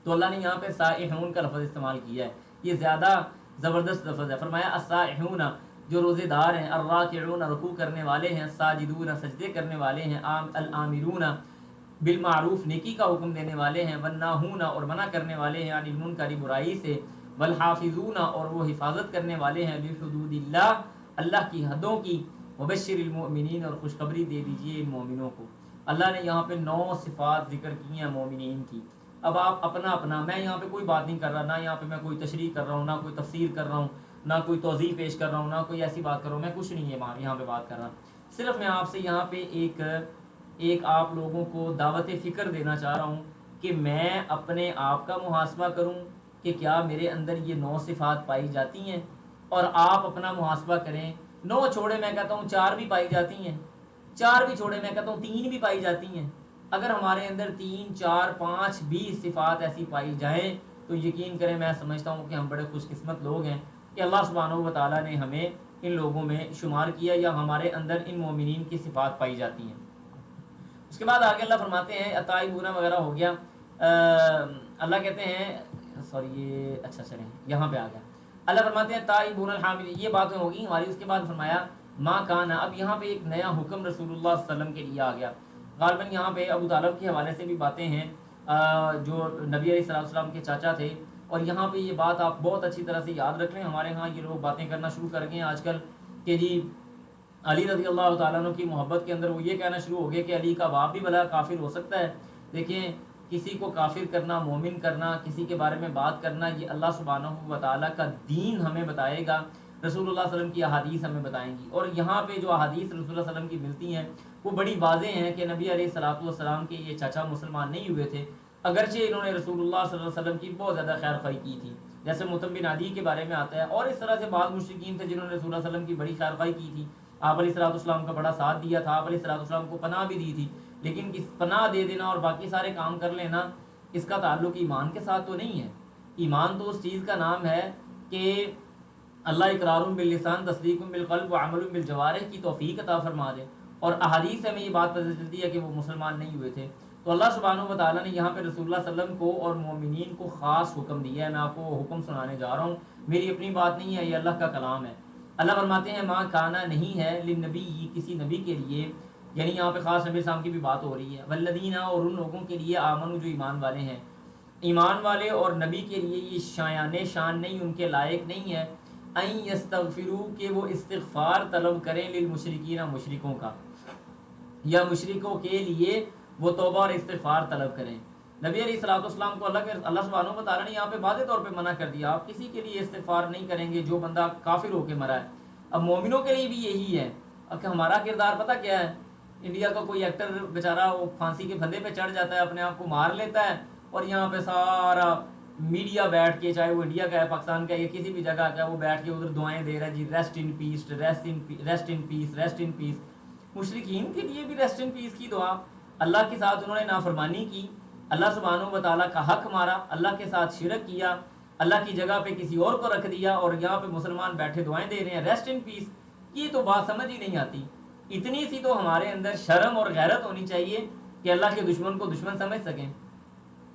A: تو اللہ نے یہاں پہ صائحون کا لفظ استعمال کیا ہے، یہ زیادہ زبردست لفظ ہے۔ فرمایا الصائحون جو روزے دار ہیں، الراکعون رکوع کرنے والے ہیں، الساجدون سجدے کرنے والے ہیں، الآمرون بالمعروف نیکی کا حکم دینے والے ہیں، والناہون اور منع کرنے والے ہیں، عن المنکر برائی سے، والحافظون اور وہ حفاظت کرنے والے ہیں، لحدود اللہ اللہ کی حدوں کی، وبشر المؤمنین، اور خوشخبری دے دیجئے ان مومنوں کو۔ اللہ نے یہاں پہ 9 صفات ذکر کی ہیں مومنین کی۔ اب آپ اپنا اپنا، میں یہاں پہ کوئی بات نہیں کر رہا، نہ یہاں پہ میں کوئی تشریح کر رہا ہوں، نہ کوئی تفسیر کر رہا ہوں، نہ کوئی توضیح پیش کر رہا ہوں، نہ کوئی ایسی بات کر رہا ہوں، میں کچھ نہیں ہے یہاں پہ بات کر رہا۔ صرف میں آپ سے یہاں پہ ایک آپ لوگوں کو دعوت فکر دینا چاہ رہا ہوں کہ میں اپنے آپ کا محاسبہ کروں کہ کیا میرے اندر یہ 9 صفات پائی جاتی ہیں، اور آپ اپنا محاسبہ کریں۔ 9 چھوڑے میں کہتا ہوں 4 بھی پائی جاتی ہیں، 4 بھی چھوڑے میں کہتا ہوں 3 بھی پائی جاتی ہیں۔ اگر ہمارے اندر 3 4 5 20 صفات ایسی پائی جائیں تو یقین کریں میں سمجھتا ہوں کہ ہم بڑے خوش قسمت لوگ ہیں کہ اللہ سبحانہ و تعالیٰ نے ہمیں ان لوگوں میں شمار کیا، یا ہمارے اندر ان مومنین کی صفات پائی جاتی ہیں۔ اس کے بعد آگے اللہ فرماتے ہیں اتائبون وغیرہ ہو گیا، اللہ کہتے ہیں یہ اچھا چلیں یہاں پہ آ گیا، اللہ فرماتے ہیں تائبون الحامدین، یہ باتیں ہوگی ہماری۔ اس کے بعد فرمایا ما کان، اب یہاں پہ ایک نیا حکم رسول اللہ صلی اللہ علیہ وسلم کے لیے آ گیا۔ غالباً یہاں پہ ابو طالب کے حوالے سے بھی باتیں ہیں جو نبی علیہ السلام کے چاچا تھے، اور یہاں پہ یہ بات آپ بہت اچھی طرح سے یاد رکھ لیں۔ ہمارے ہاں یہ لوگ باتیں کرنا شروع کر گئے ہیں آج کل کہ جی علی رضی اللہ تعالیٰ عنہ کی محبت کے اندر وہ یہ کہنا شروع ہو گیا کہ علی کا باپ بھی بھلا کافر ہو سکتا ہے۔ دیکھیں، کسی کو کافر کرنا، مومن کرنا، کسی کے بارے میں بات کرنا، یہ اللہ سبحانہ و تعالیٰ کا دین ہمیں بتائے گا، رسول اللہ صلی اللہ علیہ وسلم کی احادیث ہمیں بتائیں گی۔ اور یہاں پہ جو احادیث رسول اللہ صلی اللہ علیہ وسلم کی ملتی ہیں وہ بڑی واضح ہیں کہ نبی علیہ الصلوۃ والسلام کے یہ چچا مسلمان نہیں ہوئے تھے، اگرچہ انہوں نے رسول اللہ صلی اللہ علیہ وسلم کی بہت زیادہ خیر خواہی کی تھی، جیسے مطعم بن عدی کے بارے میں آتا ہے، اور اس طرح سے بعض مشرکین تھے جنہوں نے رسول اللہ صلی اللہ علیہ وسلم کی بڑی خیر خواہی کی تھی، آپ علیہ الصلوۃ والسلام کا بڑا ساتھ دیا تھا، آپ علیہ الصلوۃ والسلام کو پناہ بھی دی تھی۔ لیکن اس پناہ دے دینا اور باقی سارے کام کر لینا، اس کا تعلق ایمان کے ساتھ تو نہیں ہے۔ ایمان تو اس چیز کا نام ہے کہ اللہ اقرار باللسان، تصدیق بالقلب و عمل بالجوارح کی توفیق عطا فرما دے، اور احادیث سے ہمیں یہ بات پتہ چلتی ہے کہ وہ مسلمان نہیں ہوئے تھے۔ تو اللہ سبحانہ و تعالیٰ نے یہاں پہ رسول اللہ صلی اللہ علیہ وسلم کو اور مومنین کو خاص حکم دیا ہے۔ میں آپ کو وہ حکم سنانے جا رہا ہوں، میری اپنی بات نہیں ہے، یہ اللہ کا کلام ہے۔ اللہ فرماتے ہیں ما کانا، نہیں ہے، للنبی، کسی نبی کے لیے، یعنی یہاں پہ خاص نبی السلام کی بھی بات ہو رہی ہے، والذین، اور ان لوگوں کے لیے، آمنوا، جو ایمان والے ہیں، ایمان والے اور نبی کے لیے یہ شان نہیں، ان کے لائق نہیں ہے، ان یستغفروا، کہ وہ استغفار طلب کریں، للمشرکین، مشرکوں کا، یا مشرکوں کے لیے وہ توبہ اور استغفار طلب کریں۔ نبی علیہ الصلوۃ والسلام کو اللہ سبحانہ و تعالیٰ نے یہاں پہ واضح طور پہ منع کر دیا، آپ کسی کے لیے استغفار نہیں کریں گے جو بندہ کافر ہو کے مرا ہے۔ اب مومنوں کے لیے بھی یہی ہے۔ اب کہ ہمارا کردار پتہ کیا ہے، انڈیا کا کوئی ایکٹر بیچارہ وہ پھانسی کے پھندے پہ چڑھ جاتا ہے، اپنے آپ کو مار لیتا ہے، اور یہاں پہ سارا میڈیا بیٹھ کے، چاہے وہ انڈیا کا ہے، پاکستان کا ہے، یا کسی بھی جگہ کا ہے، وہ بیٹھ کے ادھر دعائیں دے رہا ہے، جی rest in peace, rest in peace, rest in peace. مشرکین کے لیے بھی ریسٹ ان پیس کی دعا، اللہ کے ساتھ انہوں نے نافرمانی کی، اللہ سبحانہ و تعالیٰ کا حق مارا، اللہ کے ساتھ شرک کیا، اللہ کی جگہ پہ کسی اور کو رکھ دیا، اور یہاں پہ مسلمان بیٹھے دعائیں دے رہے ہیں ریسٹ ان پیس۔ یہ تو بات سمجھ ہی نہیں آتی۔ اتنی سی تو ہمارے اندر شرم اور غیرت ہونی چاہیے کہ اللہ کے دشمن کو دشمن سمجھ سکیں۔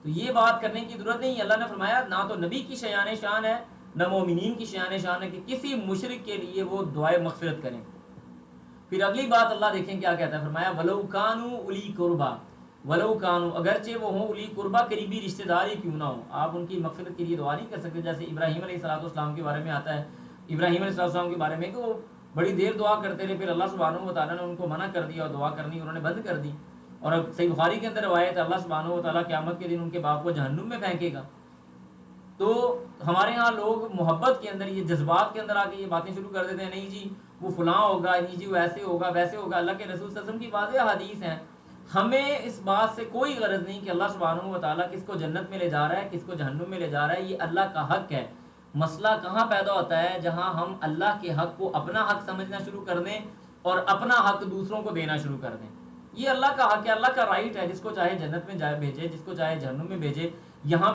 A: تو یہ بات کرنے کی ضرورت نہیں۔ اللہ نے فرمایا نہ تو نبی کی شان ہے، نہ مومنین کی شان ہے کہ کسی مشرک کے لیے وہ دعائے مغفرت کریں۔ پھر اگلی بات اللہ دیکھیں کیا کہتا ہے، فرمایا ولو کانوا اولی قربا، ولو کانوا، اگرچہ وہ ہوں، اولی قربا، قریبی رشتہ دار ہی کیوں نہ ہوں، آپ ان کی مغفرت کے لیے دعا نہیں کر سکتے۔ جیسے ابراہیم علیہ السلام کے بارے میں آتا ہے، ابراہیم علیہ السلام کے بارے میں کہ وہ بڑی دیر دعا کرتے رہے، پھر اللہ سبحانہ و تعالیٰ نے ان کو منع کر دیا، اور دعا کرنی انہوں نے بند کر دی۔ اور اب صحیح بخاری کے اندر روایت ہے، اللہ سبحانہ و تعالیٰ قیامت کے دن ان کے باپ کو جہنم میں پھینکے گا۔ تو ہمارے ہاں لوگ محبت کے اندر، یہ جذبات کے اندر آ کے یہ باتیں شروع کر دیتے ہیں، نہیں جی وہ فلاں ہوگا، نہیں جی وہ ایسے ہوگا ویسے ہوگا۔ اللہ کے رسول صلی اللہ علیہ وسلم کی واضح حدیث ہیں، ہمیں اس بات سے کوئی غرض نہیں کہ اللہ سبحانہ و تعالیٰ کس کو جنت میں لے جا رہا ہے، کس کو جہنم میں لے جا رہا ہے، یہ اللہ کا حق ہے۔ مسئلہ کہاں پیدا ہوتا ہے، جہاں ہم اللہ کے حق کو اپنا حق سمجھنا شروع کر دیں اور اپنا حق دوسروں کو دینا شروع کر دیں۔ یہ اللہ کا حق ہے، اللہ کا رائٹ ہے، جس کو چاہے جنت میں جائے بھیجے، جس کو چاہے جہنم میں بھیجے۔ یہاں